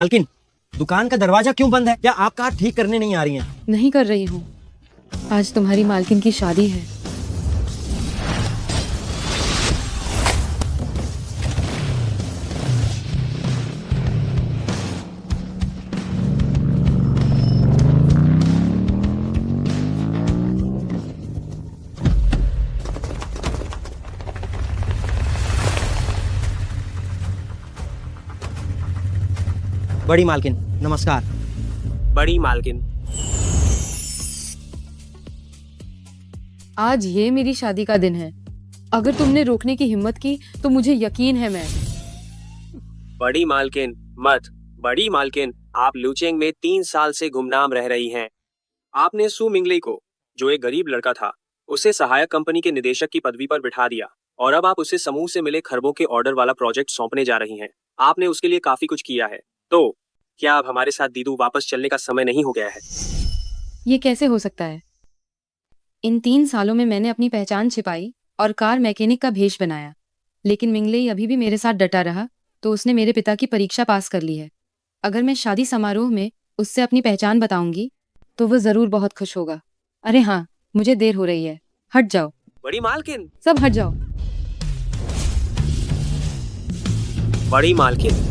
मालकिन, दुकान का दरवाजा क्यों बंद है? क्या आप कार ठीक करने नहीं आ रही हैं? नहीं कर रही हूँ। आज तुम्हारी मालकिन की शादी है। बड़ी मालकिन, नमस्कार। बड़ी मालकिन, आज ये मेरी शादी का दिन है। अगर तुमने रोकने की हिम्मत की तो मुझे यकीन है मैं बड़ी मालकिन मत। बड़ी मालकिन, आप लुचेंग में 3 साल से गुमनाम रह रही हैं। आपने सू मिंगली को, जो एक गरीब लड़का था, उसे सहायक कंपनी के निदेशक की पदवी पर बिठा दिया और अब आप उसे समूह से मिले खरबों के ऑर्डर वाला प्रोजेक्ट सौंपने जा रही हैं। आपने उसके लिए काफी कुछ किया है, तो क्या अब हमारे साथ दीदू वापस चलने का समय नहीं हो गया है? ये कैसे हो सकता है? इन 3 सालों में मैंने अपनी पहचान छिपाई और कार मैकेनिक का भेष बनाया, लेकिन मिंगले अभी भी मेरे साथ डटा रहा, तो उसने मेरे पिता की परीक्षा पास कर ली है। अगर मैं शादी समारोह में उससे अपनी पहचान बताऊंगी तो वह जरूर बहुत खुश होगा। अरे हाँ, मुझे देर हो रही है, हट जाओ। बड़ी मालकिन, सब हट जाओ। बड़ी मालकिन,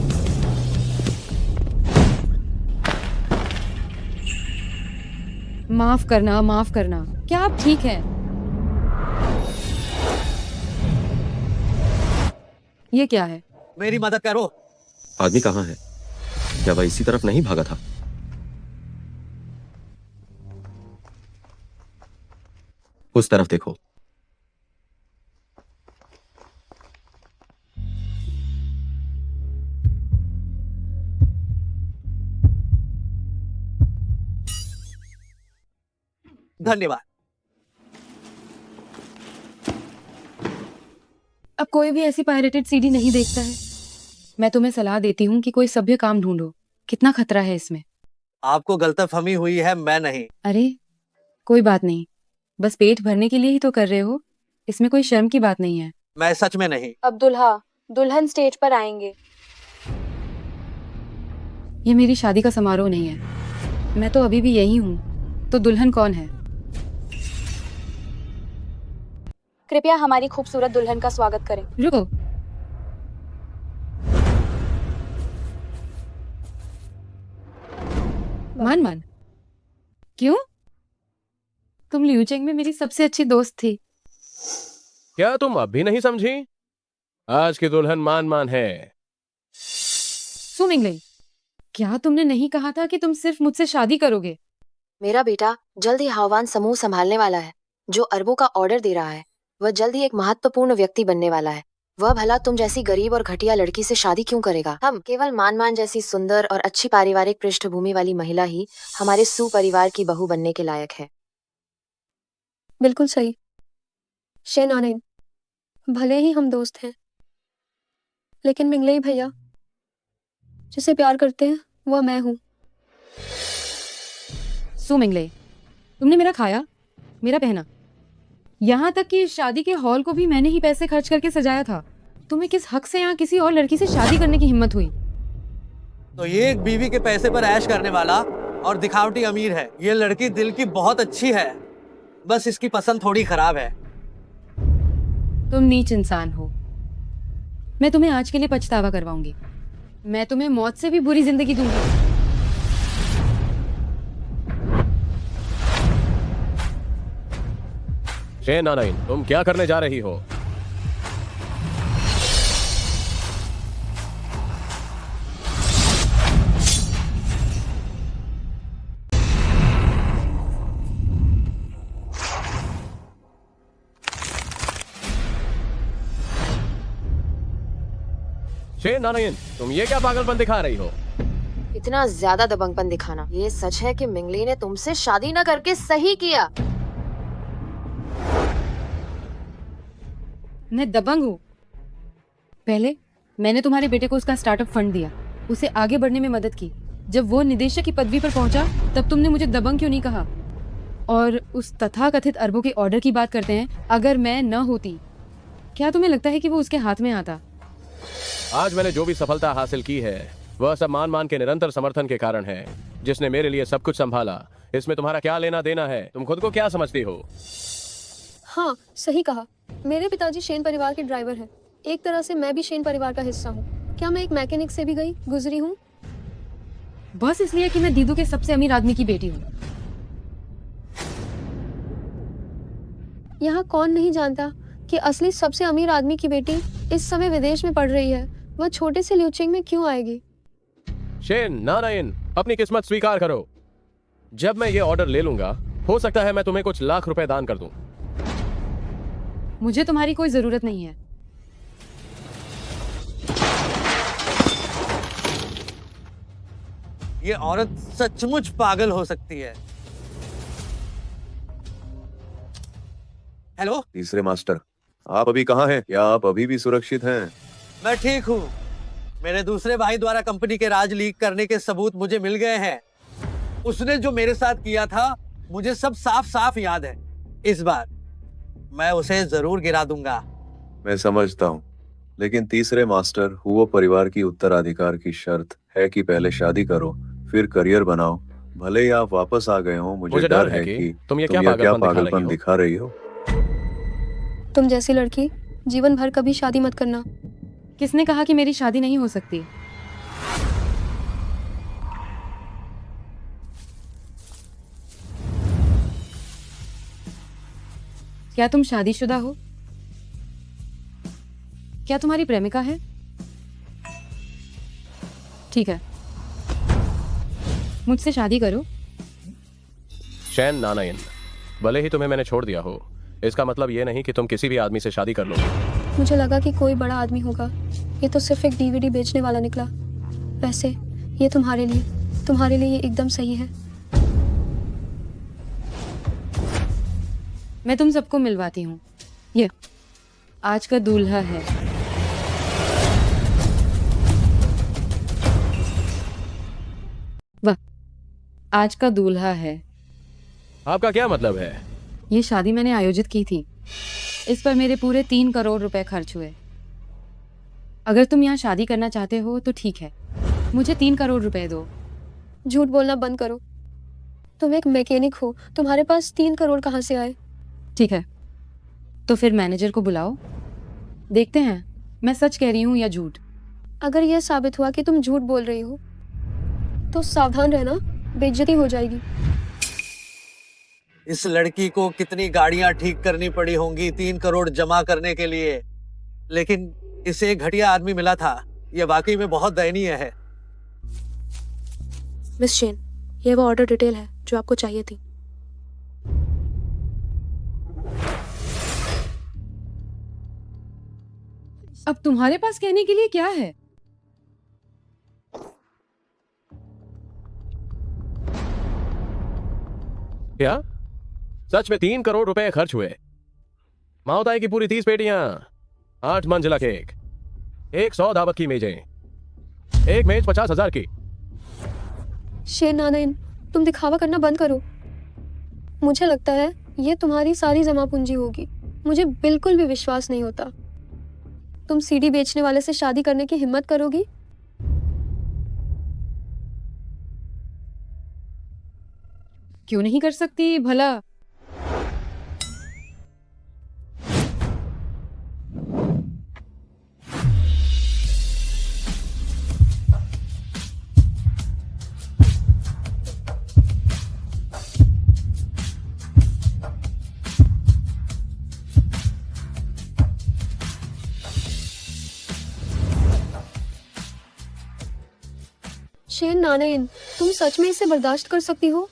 माफ करना, माफ करना। क्या आप ठीक हैं? ये क्या है? मेरी मदद करो। आदमी कहाँ है? क्या वह इसी तरफ नहीं भागा था? उस तरफ देखो। धन्यवाद। अब कोई भी ऐसी पायरेटेड सीडी नहीं देखता है। मैं तुम्हें सलाह देती हूँ कि कोई सभ्य काम ढूंढो। कितना खतरा है इसमें। आपको गलतफहमी हुई है, मैं नहीं। अरे कोई बात नहीं, बस पेट भरने के लिए ही तो कर रहे हो। इसमें कोई शर्म की बात नहीं है। मैं सच में नहीं। अब दुल्हन स्टेज पर आएंगे। ये मेरी शादी का समारोह नहीं है। मैं तो अभी भी यही हूँ। तो दुल्हन कौन है? कृपया हमारी खूबसूरत दुल्हन का स्वागत करें। रुको। मान मान, क्यों? तुम लियूचेंग में मेरी सबसे अच्छी दोस्त थी। क्या तुम अब भी नहीं समझी? आज की दुल्हन मान मान है। सू मिंगले, क्या तुमने नहीं कहा था कि तुम सिर्फ मुझसे शादी करोगे? मेरा बेटा जल्द ही हावान समूह संभालने वाला है, जो अरबों का ऑर्डर दे रहा है। वह जल्द ही एक महत्वपूर्ण व्यक्ति बनने वाला है। वह भला तुम जैसी गरीब और घटिया लड़की से शादी क्यों करेगा? हम केवल मान मान जैसी सुंदर और अच्छी पारिवारिक पृष्ठभूमि वाली महिला ही हमारे सुपरिवार की बहू बनने के लायक है। बिल्कुल सही शेन आनंद, भले ही हम दोस्त हैं, लेकिन मिंगले भैया जिसे प्यार करते हैं वह मैं हूँ। सू मिंगले, तुमने मेरा खाया, मेरा पहना, यहाँ तक कि शादी के हॉल को भी मैंने ही पैसे खर्च करके सजाया था। तुम्हें किस हक से यहाँ किसी और लड़की से शादी करने की हिम्मत हुई? तो ये एक बीवी के पैसे पर ऐश करने वाला और दिखावटी अमीर है। ये लड़की दिल की बहुत अच्छी है, बस इसकी पसंद थोड़ी खराब है। तुम नीच इंसान हो। मैं तुम्हें आज के लिए पछतावा करवाऊंगी। मैं तुम्हें मौत से भी बुरी जिंदगी दूंगी। शेन नानाइन, तुम क्या करने जा रही हो? शेन नानाइन, तुम ये क्या पागलपन दिखा रही हो? इतना ज्यादा दबंगपन दिखाना। ये सच है कि मिंगली ने तुमसे शादी न करके सही किया। मैं दबंग हूँ। पहले मैंने तुम्हारे बेटे को उसका स्टार्टअप फंड दिया, उसे आगे बढ़ने में मदद की। जब वो निदेशक की पदवी पर पहुंचा तब तुमने मुझे दबंग क्यों नहीं कहा? और उस तथाकथित अरबों के ऑर्डर की बात करते हैं, अगर मैं न होती, क्या तुम्हें लगता है कि वो उसके हाथ में आता? आज मैंने जो भी सफलता हासिल की है वह सब मान मान के निरंतर समर्थन के कारण है, जिसने मेरे लिए सब कुछ संभाला। इसमें तुम्हारा क्या लेना देना है? तुम खुद को क्या समझती हो? हाँ, सही कहा। मेरे पिताजी शेन परिवार के ड्राइवर हैं। एक तरह से मैं भी शेन परिवार का हिस्सा हूँ। क्या मैं एक मैकेनिक से भी गुजरी हूँ? बस इसलिए कि मैं दीदू के सबसे अमीर आदमी की बेटी हूँ। यहाँ कौन नहीं जानता कि असली सबसे अमीर आदमी की बेटी इस समय विदेश में पढ़ रही है। वह छोटे से ल्यूचेंग में क्यों आएगी? शेन नारायण, अपनी किस्मत स्वीकार करो। जब मैं ये ऑर्डर ले लूंगा, हो सकता है मैं तुम्हें कुछ लाख रुपए दान कर दूं। मुझे तुम्हारी कोई जरूरत नहीं है। ये औरत सचमुच पागल हो सकती है। हेलो, तीसरे मास्टर, आप अभी कहाँ हैं? क्या आप अभी भी सुरक्षित हैं? मैं ठीक हूँ। मेरे दूसरे भाई द्वारा कंपनी के राज लीक करने के सबूत मुझे मिल गए हैं। उसने जो मेरे साथ किया था, मुझे सब साफ साफ याद है। इस बार मैं उसे जरूर गिरा दूंगा। मैं समझता हूँ, लेकिन तीसरे मास्टर, हुओ परिवार की उत्तराधिकार की शर्त है कि पहले शादी करो, फिर करियर बनाओ। भले ही आप वापस आ गए हो, मुझे डर है कि तुम ये क्या पागलपन दिखा रही हो। तुम जैसी लड़की जीवन भर कभी शादी मत करना। किसने कहा कि मेरी शादी नहीं हो सकती? क्या तुम शादीशुदा हो? क्या तुम्हारी प्रेमिका है? ठीक है, मुझसे शादी करो। शेन नारायण, भले ही तुम्हें मैंने छोड़ दिया हो, इसका मतलब ये नहीं कि तुम किसी भी आदमी से शादी कर लो। मुझे लगा कि कोई बड़ा आदमी होगा। ये तो सिर्फ एक डीवीडी बेचने वाला निकला। वैसे ये तुम्हारे लिए ये एकदम सही है। मैं तुम सबको मिलवाती हूँ। ये आज का दूल्हा है। वाह, आज का दूल्हा है। आपका क्या मतलब है? ये शादी मैंने आयोजित की थी। इस पर मेरे पूरे 3 करोड़ रुपए खर्च हुए। अगर तुम यहाँ शादी करना चाहते हो तो ठीक है, मुझे 3 करोड़ रुपए दो। झूठ बोलना बंद करो। तुम एक मैकेनिक हो, तुम्हारे पास 3 करोड़ कहाँ से आए? ठीक है, तो फिर मैनेजर को बुलाओ। देखते हैं मैं सच कह रही हूँ या झूठ। अगर यह साबित हुआ कि तुम झूठ बोल रही हो तो सावधान रहना, बेइज्जती हो जाएगी। इस लड़की को कितनी गाड़ियां ठीक करनी पड़ी होंगी 3 करोड़ जमा करने के लिए, लेकिन इसे एक घटिया आदमी मिला था। यह वाकई में बहुत दयनीय है। मिस शेन, यह वो ऑर्डर डिटेल है जो आपको चाहिए थी। अब तुम्हारे पास कहने के लिए क्या है? क्या सच में 3 करोड़ रुपए खर्च हुए? माओताई की पूरी 30 पेटियां, 8 मंजिला केक, 100 दावत की मेजें, एक मेज 50,000 की। शेन नारायण, तुम दिखावा करना बंद करो। मुझे लगता है ये तुम्हारी सारी जमा पूंजी होगी। मुझे बिल्कुल भी विश्वास नहीं होता तुम सीडी बेचने वाले से शादी करने की हिम्मत करोगी। क्यों नहीं कर सकती भला? शेन नारायण, तुम सच में इसे बर्दाश्त कर सकती हो?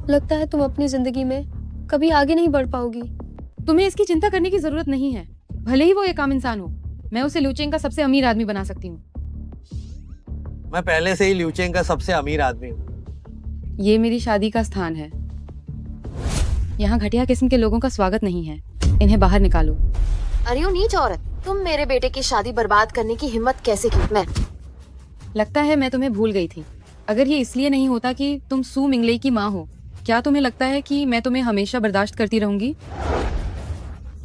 लगता है तुम अपनी जिंदगी में कभी आगे नहीं बढ़ पाओगी। तुम्हें इसकी चिंता करने की जरूरत नहीं है। भले ही वो एक आम इंसान हो, मैं उसे ल्यूचेंग का सबसे अमीर आदमी बना सकती हूँ। मैं पहले से ही ल्यूचेंग का सबसे अमीर आदमी हूँ। ये मेरी शादी का स्थान है। यहाँ घटिया किस्म के लोगों का स्वागत नहीं है। इन्हें बाहर निकालो। अरे ओ नीच औरत, तुम मेरे बेटे की शादी बर्बाद करने की हिम्मत कैसे की? मैं लगता है मैं तुम्हें भूल गई थी। अगर ये इसलिए नहीं होता कि तुम सू मिंगले की माँ हो, क्या तुम्हें लगता है कि मैं तुम्हें हमेशा बर्दाश्त करती रहूंगी?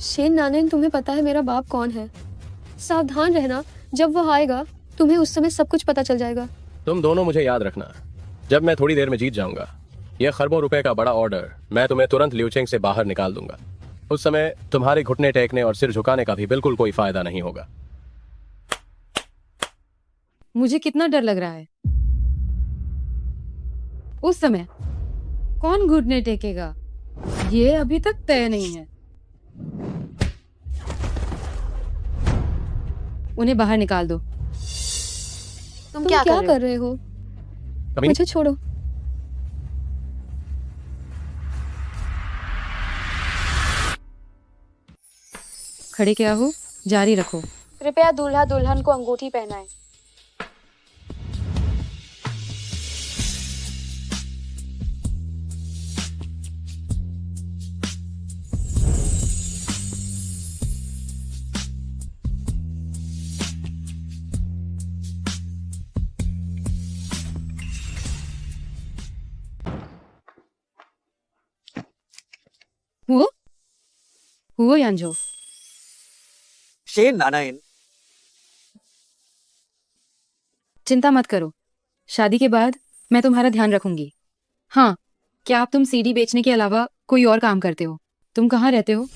शेन नारायण, तुम्हें पता है मेरा बाप कौन है? सावधान रहना, जब वो आएगा तुम्हें उस समय सब कुछ पता चल जाएगा। तुम दोनों मुझे याद रखना, जब मैं थोड़ी देर में जीत जाऊंगा यह खरबों रुपए का बड़ा ऑर्डर, मैं तुम्हें तुरंत ल्यूचेंग से बाहर निकाल दूंगा। उस समय तुम्हारे घुटने टेकने और सिर झुकाने का भी बिल्कुल कोई फायदा नहीं होगा। मुझे कितना डर लग रहा है। उस समय कौन घुटने टेकेगा ये अभी तक तय नहीं है। उन्हें बाहर निकाल दो। तुम तुम क्या कर रहे हो? कभी मुझे छोड़ो। खड़े क्या हो, जारी रखो। कृपया दूल्हा दुल्हन को अंगूठी पहनाएं। हुओ यांजो, शेन नानाइन, चिंता मत करो, शादी के बाद मैं तुम्हारा ध्यान रखूंगी। हाँ, क्या तुम सीडी बेचने के अलावा कोई और काम करते हो? तुम कहाँ रहते हो?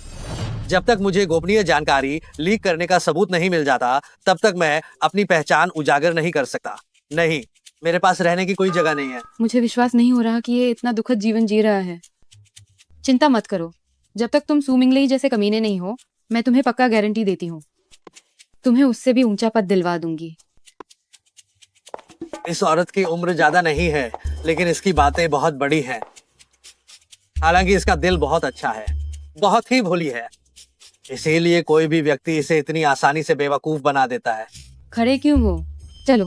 जब तक मुझे गोपनीय जानकारी लीक करने का सबूत नहीं मिल जाता तब तक मैं अपनी पहचान उजागर नहीं कर सकता। नहीं, मेरे पास रहने की कोई जगह नहीं है। मुझे विश्वास नहीं हो रहा कि ये इतना दुखद जीवन जी रहा है। चिंता मत करो, जब तक तुम सू मिंगलेई जैसे कमीने नहीं हो, मैं तुम्हें पक्का गारंटी देती हूँ, तुम्हें उससे भी ऊंचा पद दिलवा दूंगी। इस औरत की उम्र ज्यादा नहीं है, लेकिन इसकी बातें बहुत बड़ी हैं। हालांकि इसका दिल बहुत अच्छा है, बहुत ही भोली है, इसीलिए कोई भी व्यक्ति इसे इतनी आसानी से बेवकूफ बना देता है। खड़े क्यों हो? चलो।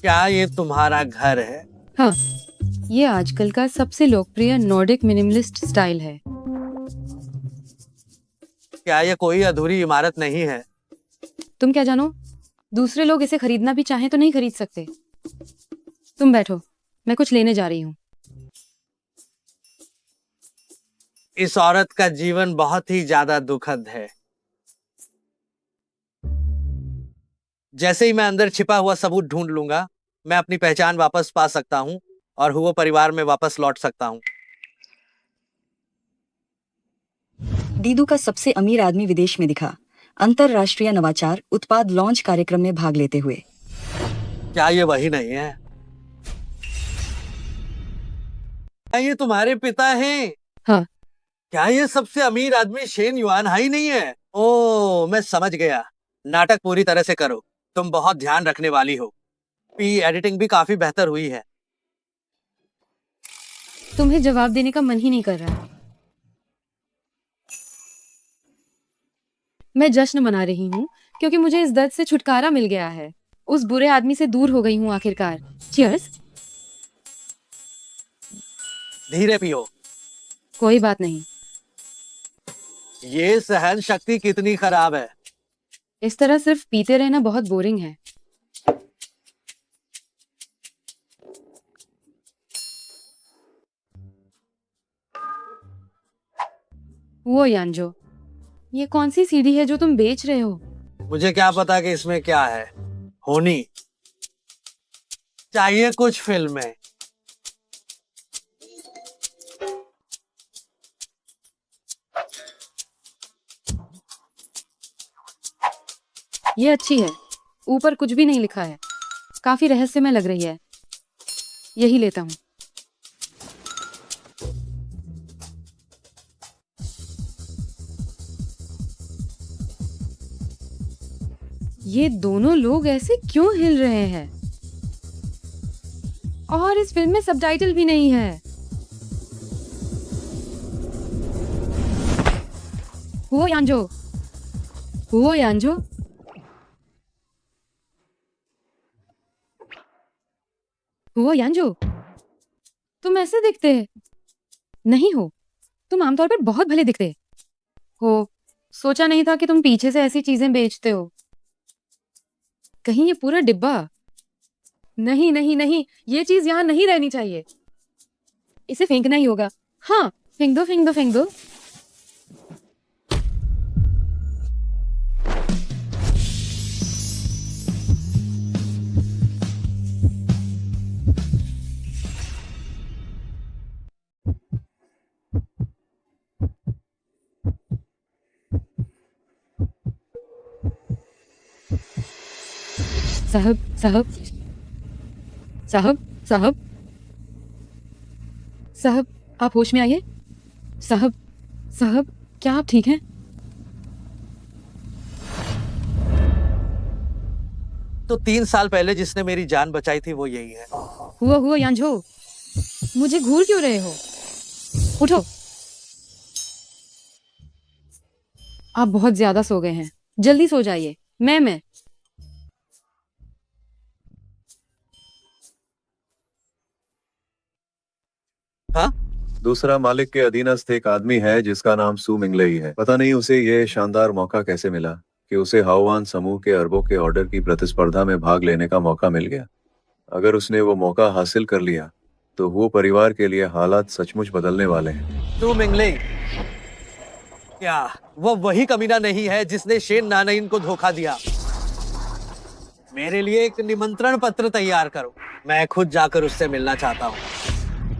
क्या ये तुम्हारा घर है? हाँ, ये आजकल का सबसे लोकप्रिय नॉर्डिक मिनिमलिस्ट स्टाइल है। क्या ये कोई अधूरी इमारत नहीं है? तुम क्या जानो, दूसरे लोग इसे खरीदना भी चाहें तो नहीं खरीद सकते। तुम बैठो, मैं कुछ लेने जा रही हूँ। इस औरत का जीवन बहुत ही ज्यादा दुखद है। जैसे ही मैं अंदर छिपा हुआ सबूत ढूंढ लूंगा, मैं अपनी पहचान वापस पा सकता हूँ और हुआ परिवार में वापस लौट सकता हूँ। दीदू का सबसे अमीर आदमी विदेश में दिखा, अंतरराष्ट्रीय नवाचार उत्पाद लॉन्च कार्यक्रम में भाग लेते हुए। क्या ये वही नहीं है? क्या ये तुम्हारे पिता हैं? हाँ। क्या ये सबसे अमीर आदमी शेन युआन हाई नहीं है? ओह, मैं समझ गया। नाटक पूरी तरह से करो, तुम बहुत ध्यान रखने वाली हो। एडिटिंग भी काफी बेहतर हुई है। तुम्हें जवाब देने का मन ही नहीं कर रहा। मैं जश्न मना रही हूँ क्योंकि मुझे इस दर्द से छुटकारा मिल गया है। उस बुरे आदमी से दूर हो गई हूँ आखिरकार। चीयर्स। धीरे पियो। कोई बात नहीं। ये सहन शक्ति कितनी खराब है। इस तरह सिर्फ पीते रहना बहुत बोरिंग है। वो यांजो, ये कौन सी सीडी है जो तुम बेच रहे हो? मुझे क्या पता कि इसमें क्या है। होनी चाहिए कुछ फिल्में। ये अच्छी है, ऊपर कुछ भी नहीं लिखा है, काफी रहस्यमय लग रही है। यही लेता हूँ। ये दोनों लोग ऐसे क्यों हिल रहे हैं? और इस फिल्म में सबटाइटल भी नहीं है। हुओ यांजो, हुओ यांजो, हुओ यांजो, तुम ऐसे दिखते नहीं हो। तुम आमतौर पर बहुत भले दिखते हो। सोचा नहीं था कि तुम पीछे से ऐसी चीजें बेचते हो। कहीं ये पूरा डिब्बा? नहीं नहीं नहीं, ये चीज यहाँ नहीं रहनी चाहिए। इसे फेंकना ही होगा। हाँ, फेंक दो फेंक दो फेंक दो। साहब साहब साहब साहब साहब, आप होश में आइए। साहब साहब, क्या आप ठीक हैं? तो 3 साल पहले जिसने मेरी जान बचाई थी वो यही है। हुआ यांझो, मुझे घूर क्यों रहे हो? उठो। आप बहुत ज्यादा सो गए हैं, जल्दी सो जाइए। मैं हाँ, दूसरा मालिक के अधीनस्थ एक आदमी है जिसका नाम सू मिंगलेई है। पता नहीं उसे ये शानदार मौका कैसे मिला कि उसे हाओवान समूह के अरबों के ऑर्डर की प्रतिस्पर्धा में भाग लेने का मौका मिल गया। अगर उसने वो मौका हासिल कर लिया तो वो परिवार के लिए हालात सचमुच बदलने वाले हैं। तू मिंगले, क्या वो वही कमीना नहीं है जिसने शेन नानईन को धोखा दिया? मेरे लिए एक निमंत्रण पत्र तैयार करो, मैं खुद जाकर उससे मिलना चाहता हूँ।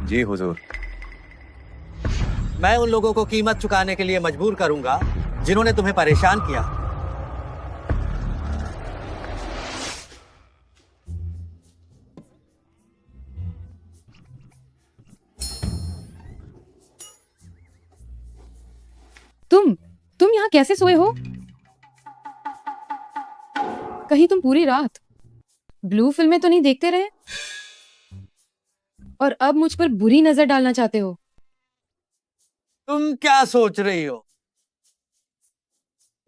जी हुजूर। मैं उन लोगों को कीमत चुकाने के लिए मजबूर करूंगा जिन्होंने तुम्हें परेशान किया। तुम यहाँ कैसे सोए हो? कहीं तुम पूरी रात ब्लू फिल्में तो नहीं देखते रहे? और अब मुझ पर बुरी नजर डालना चाहते हो? तुम क्या सोच रही हो?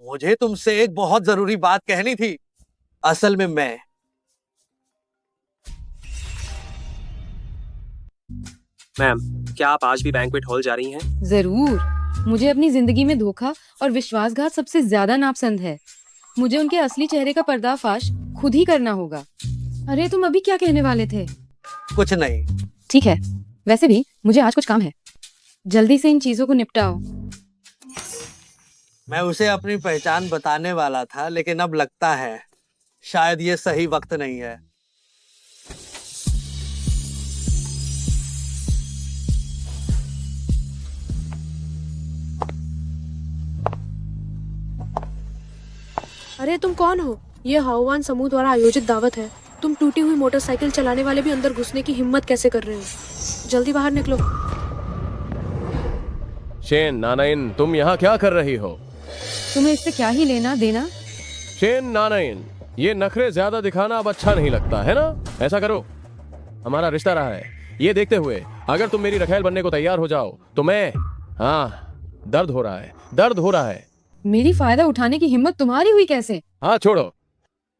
मुझे तुमसे एक बहुत जरूरी बात कहनी थी। असल में मैम, क्या आप आज भी बैंक्वेट हॉल जा रही हैं? जरूर। मुझे अपनी जिंदगी में धोखा और विश्वासघात सबसे ज्यादा नापसंद है। मुझे उनके असली चेहरे का पर्दाफाश खुद ही करना होगा। अरे तुम अभी क्या कहने वाले थे? कुछ नहीं। ठीक है, वैसे भी मुझे आज कुछ काम है। जल्दी से इन चीजों को निपटाओ। मैं उसे अपनी पहचान बताने वाला था, लेकिन अब लगता है शायद ये सही वक्त नहीं है। अरे तुम कौन हो? ये हाओवान समूह द्वारा आयोजित दावत है। तुम टूटी हुई मोटरसाइकिल चलाने वाले भी अंदर घुसने की हिम्मत कैसे कर रहे हो? जल्दी बाहर निकलो। शेन नानाइन, तुम यहाँ क्या कर रही हो? तुम्हें इससे क्या ही लेना देना? शेन नानाइन, ये नखरे ज्यादा दिखाना अब अच्छा नहीं लगता है ना? ऐसा करो, हमारा रिश्ता रहा है, ये देखते हुए अगर तुम मेरी रखेल बनने को तैयार हो जाओ तो मैं, हाँ, दर्द हो रहा है। मेरी फायदा उठाने की हिम्मत तुम्हारी हुई कैसे? हाँ छोड़ो,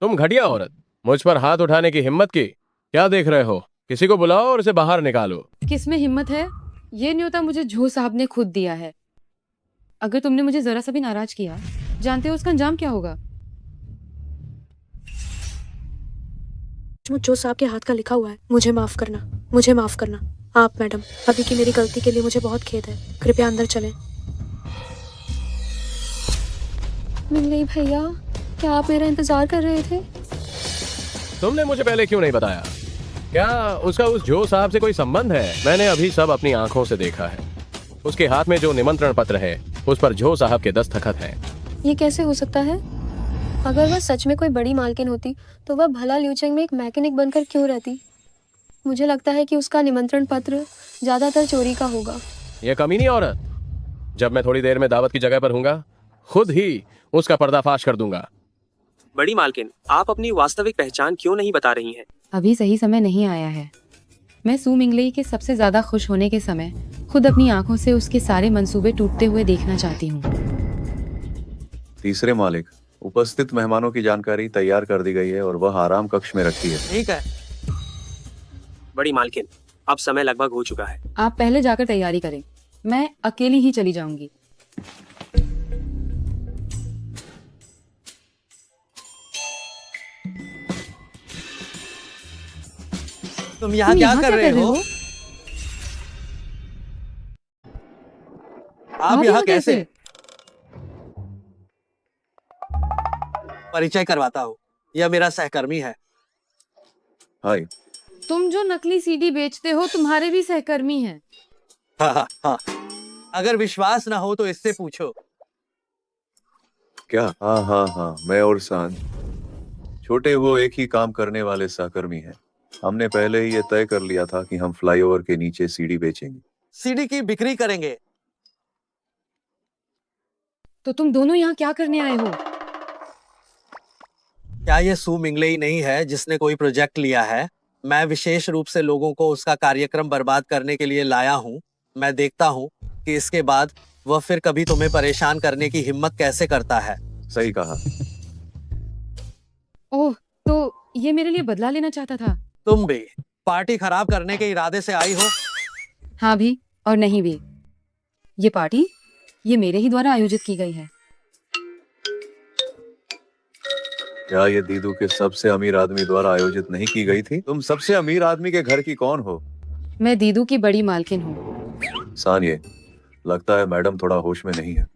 तुम घटिया औरत, मुझ पर हाथ उठाने की हिम्मत की? क्या देख रहे हो? किसी को बुलाओ और इसे बाहर निकालो। किसमें हिम्मत है? ये न्योता मुझे झो साहब ने खुद दिया है। अगर तुमने मुझे जरा सा भी नाराज किया, जानते हो उसका अंजाम क्या होगा? जो साहब के हाथ का लिखा हुआ है। मुझे माफ करना। आप मैडम, अभी की मेरी गलती के लिए मुझे बहुत खेद है। कृपया अंदर चलें। मिंगलेई भैया, क्या आप मेरा इंतजार कर रहे थे? तुमने मुझे पहले क्यों नहीं बताया? क्या उसका उस जो साहब से कोई संबंध है? मैंने अभी सब अपनी आंखों से देखा है। उसके हाथ में जो निमंत्रण पत्र है उस पर जो साहब के दस्तखत हैं। ये कैसे हो सकता है? अगर वह सच में कोई बड़ी मालकिन होती तो वह भला ल्यूचेंग में एक मैकेनिक बनकर क्यों रहती? मुझे लगता है कि उसका निमंत्रण पत्र ज्यादातर चोरी का होगा। ये कमीनी औरत, जब मैं थोड़ी देर में दावत की जगह पर हूँगा, खुद ही उसका पर्दाफाश कर दूंगा। बड़ी मालकिन, आप अपनी वास्तविक पहचान क्यों नहीं बता रही हैं? अभी सही समय नहीं आया है। मैं सू मिंगलेई के सबसे ज्यादा खुश होने के समय खुद अपनी आंखों से उसके सारे मंसूबे टूटते हुए देखना चाहती हूँ। तीसरे मालिक, उपस्थित मेहमानों की जानकारी तैयार कर दी गई है और वह आराम कक्ष में रखी है। ठीक है। बड़ी मालकिन, अब समय लगभग हो चुका है। आप पहले जाकर तैयारी करें, मैं अकेली ही चली जाऊंगी। तुम यहाँ क्या कर रहे हो? आप यहाँ कैसे? परिचय करवाता हूँ, यह मेरा सहकर्मी है। हाय। तुम जो नकली सीडी बेचते हो तुम्हारे भी सहकर्मी हैं। हाँ। अगर विश्वास ना हो तो इससे पूछो। क्या? हाँ, मैं और सान छोटे वो एक ही काम करने वाले सहकर्मी हैं। हमने पहले ही ये तय कर लिया था कि हम फ्लाईओवर के नीचे सीडी बेचेंगे। सीडी की बिक्री करेंगे। तो तुम दोनों यहाँ क्या करने आए हो? क्या ये सू मिंगले ही नहीं है जिसने कोई प्रोजेक्ट लिया है? मैं विशेष रूप से लोगों को उसका कार्यक्रम बर्बाद करने के लिए लाया हूँ। मैं देखता हूँ कि इसके बाद वह फिर कभी तुम्हें परेशान करने की हिम्मत कैसे करता है। सही कहा। ओह, तो ये मेरे लिए बदला लेना चाहता था। तुम भी पार्टी खराब करने के इरादे से आई हो? हाँ भी और नहीं भी। ये पार्टी ये मेरे ही द्वारा आयोजित की गई है। क्या ये दीदू के सबसे अमीर आदमी द्वारा आयोजित नहीं की गई थी? तुम सबसे अमीर आदमी के घर की कौन हो? मैं दीदू की बड़ी मालकिन हूँ। सानिए, लगता है मैडम थोड़ा होश में नहीं है।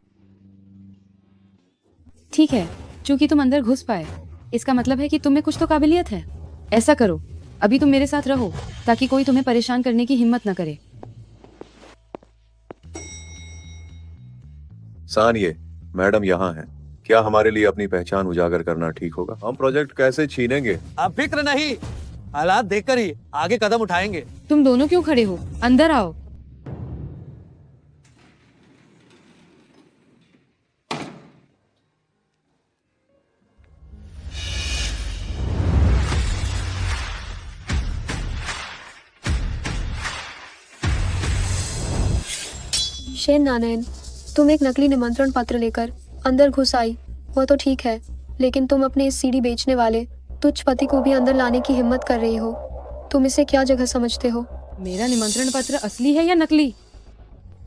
ठीक है, चूंकि तुम अंदर घुस पाए इसका मतलब है कि तुम में कुछ तो काबिलियत है। ऐसा करो, अभी तुम मेरे साथ रहो ताकि कोई तुम्हें परेशान करने की हिम्मत न करे। सानिए, मैडम यहाँ है। क्या हमारे लिए अपनी पहचान उजागर करना ठीक होगा? हम प्रोजेक्ट कैसे छीनेंगे? अब फिक्र नहीं, हालात देखकर ही आगे कदम उठाएंगे। तुम दोनों क्यों खड़े हो? अंदर आओ। शेन नारायण, तुम एक नकली निमंत्रण पत्र लेकर अंदर घुस आई, वो तो ठीक है, लेकिन तुम अपने इस सीडी बेचने वाले तुच्छ पति को भी अंदर लाने की हिम्मत कर रही हो। तुम इसे क्या जगह समझते हो? मेरा निमंत्रण पत्र असली है या नकली?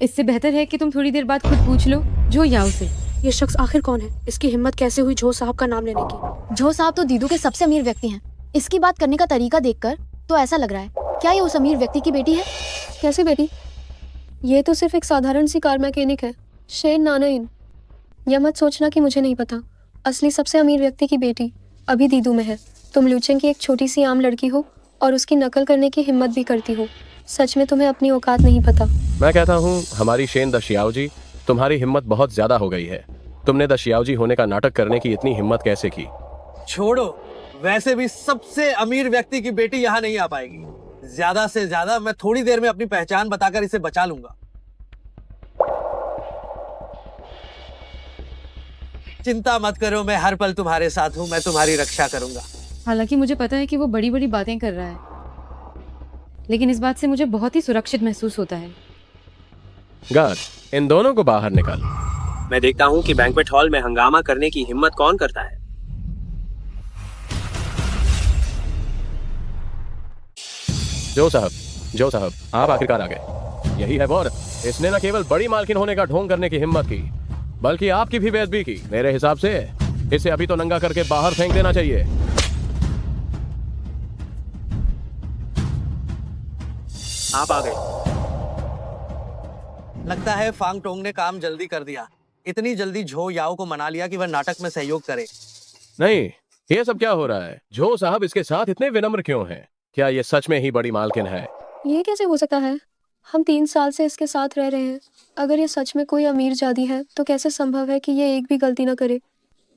इससे बेहतर है कि तुम थोड़ी देर बाद खुद पूछ लो जो याओ से। ये शख्स आखिर कौन है? इसकी हिम्मत कैसे हुई झो साहब का नाम लेने की? झो साहब तो दीदू के सबसे अमीर व्यक्ति हैं। इसकी बात करने का तरीका देखकर तो ऐसा लग रहा है, क्या ये उस अमीर व्यक्ति की बेटी है? कैसे बेटी? ये तो सिर्फ एक साधारण सी कार मैकेनिक है। शेन नारायण, यह मत सोचना कि मुझे नहीं पता। असली सबसे अमीर व्यक्ति की बेटी अभी दीदू में है। तुम लुचेंग की एक छोटी सी आम लड़की हो और उसकी नकल करने की हिम्मत भी करती हो। सच में तुम्हें अपनी औकात नहीं पता। मैं कहता हूँ हमारी शेन दशियाओ जी, तुम्हारी हिम्मत बहुत ज्यादा हो गई है। तुमने दशियाओ जी होने का नाटक करने की इतनी हिम्मत कैसे की? छोड़ो, वैसे भी सबसे अमीर व्यक्ति की बेटी यहाँ नहीं आ पाएगी। ज्यादा से ज्यादा मैं थोड़ी देर में अपनी पहचान बताकर इसे बचा लूंगा। चिंता मत करो, मैं हर पल तुम्हारे साथ हूँ। मैं तुम्हारी रक्षा करूंगा। हालांकि मुझे पता है कि वो बड़ी बड़ी बातें कर रहा है, लेकिन इस बात से मुझे बहुत ही सुरक्षित महसूस होता है। गार्ड, इन दोनों को बाहर निकाल। मैं देखता हूँ कि बैंक्वेट हॉल में हंगामा करने की हिम्मत कौन करता है। जो साहब, आप आखिरकार आ गए। यही है वो औरत। इसने न केवल बड़ी मालकिन होने का ढोंग करने की हिम्मत की, बल्कि आपकी भी बेइज्जती की। मेरे हिसाब से इसे अभी तो नंगा करके बाहर फेंक देना चाहिए। आप आ गए। लगता है फांग टोंग ने काम जल्दी कर दिया। इतनी जल्दी झो याओ को मना लिया कि वह नाटक में सहयोग करे। नहीं, ये सब क्या हो रहा है? जो साहब इसके साथ इतने विनम्र क्यों हैं? क्या ये सच में ही बड़ी मालकिन है? ये कैसे हो सकता है? हम 3 साल से इसके साथ रह रहे हैं। अगर ये सच में कोई अमीर जादी है तो कैसे संभव है कि ये एक भी गलती ना करे?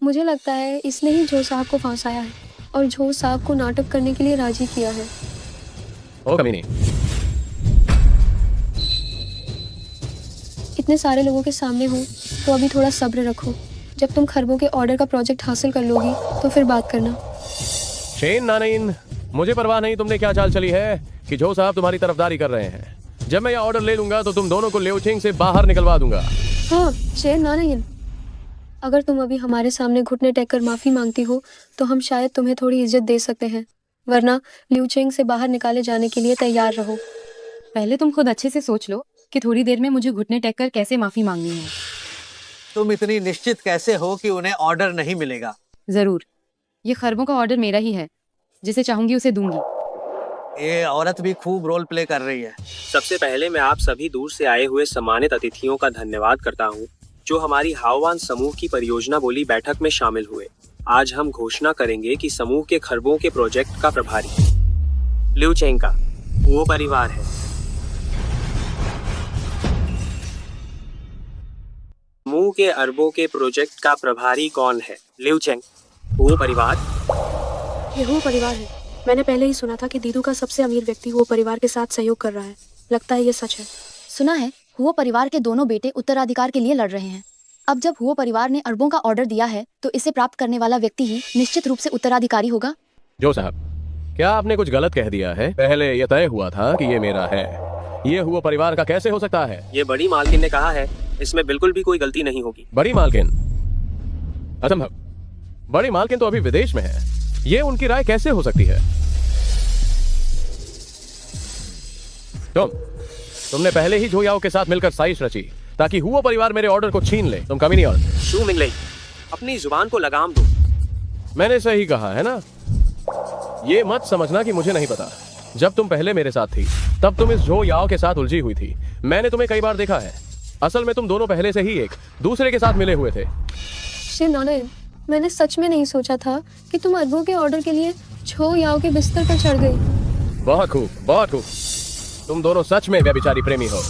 मुझे लगता है इसने ही झो साहब को फंसाया है और झो साहब को नाटक करने के लिए राजी किया है। ओ कमीनी, इतने सारे लोगों के सामने हो तो अभी थोड़ा सब्र रखो। जब तुम खरबों के ऑर्डर का प्रोजेक्ट हासिल कर लोगी तो फिर बात करना। शेन नानाइन, मुझे परवाह नहीं तुमने क्या चाल चली है कि जो साहब तुम्हारी तरफदारी कर रहे हैं। जब मैं यह ऑर्डर ले लूंगा तो तुम दोनों को ल्यूचिंग से बाहर निकलवा दूंगा। हाँ शेन नानाइन, अगर तुम अभी हमारे सामने घुटने टेक कर माफी मांगती हो तो हम शायद तुम्हें थोड़ी इज्जत दे सकते हैं, वरना ल्यूचिंग से बाहर निकाले जाने के लिए तैयार रहो। पहले तुम खुद अच्छे से सोच लो कि थोड़ी देर में मुझे घुटने टेक कर कैसे माफी मांगनी है। तुम इतनी निश्चित कैसे हो कि उन्हें ऑर्डर नहीं मिलेगा? जरूर, ये खरबों का ऑर्डर मेरा ही है। जिसे चाहूंगी उसे दूंगी। ये औरत भी खूब रोल प्ले कर रही है। सबसे पहले मैं आप सभी दूर से आए हुए सम्मानित अतिथियों का धन्यवाद करता हूँ जो हमारी हाववान समूह की परियोजना बोली बैठक में शामिल हुए। आज हम घोषणा करेंगे कि समूह के खरबों के प्रोजेक्ट का प्रभारी ल्यूचेंग का वो परिवार है। समूह के अरबों के प्रोजेक्ट का प्रभारी कौन है? ल्यूचेंग वो परिवार। ये हुआ परिवार है। मैंने पहले ही सुना था कि दीदू का सबसे अमीर व्यक्ति हुआ परिवार के साथ सहयोग कर रहा है। लगता है ये सच है। सुना है हुआ परिवार के दोनों बेटे उत्तराधिकार के लिए लड़ रहे हैं। अब जब हुआ परिवार ने अरबों का ऑर्डर दिया है तो इसे प्राप्त करने वाला व्यक्ति ही निश्चित रूप से उत्तराधिकारी होगा। जो साहब, क्या आपने कुछ गलत कह दिया है? पहले ये तय हुआ था कि ये मेरा है। ये हुआ परिवार का कैसे हो सकता है? ये बड़ी मालकिन ने कहा है, इसमें बिल्कुल भी कोई गलती नहीं होगी। बड़ी मालकिन? असंभव। बड़ी मालकिन तो अभी विदेश में है। ये उनकी राय कैसे हो सकती है? तुमने पहले ही झोयाओ के साथ मिलकर साजिश रची ताकि हुआ परिवार मेरे ऑर्डर को छीन ले। तुम कमी नहीं और शू मिंगले, अपनी जुबान को लगाम दो। मैंने सही कहा है ना? ये मत समझना कि मुझे नहीं पता। जब तुम पहले मेरे साथ थी तब तुम इस झो याओ के साथ उलझी हुई थी। मैंने तुम्हें कई बार देखा है। असल में तुम दोनों पहले से ही एक दूसरे के साथ मिले हुए थे। श्री नारायण, मैंने सच में नहीं सोचा था कि तुम अरबों के ऑर्डर के लिए छो याओ के बिस्तर पर चढ़ गई। बहुत खूब, बहुत खूब। तुम दोनों सच में व्यभिचारी प्रेमी हो।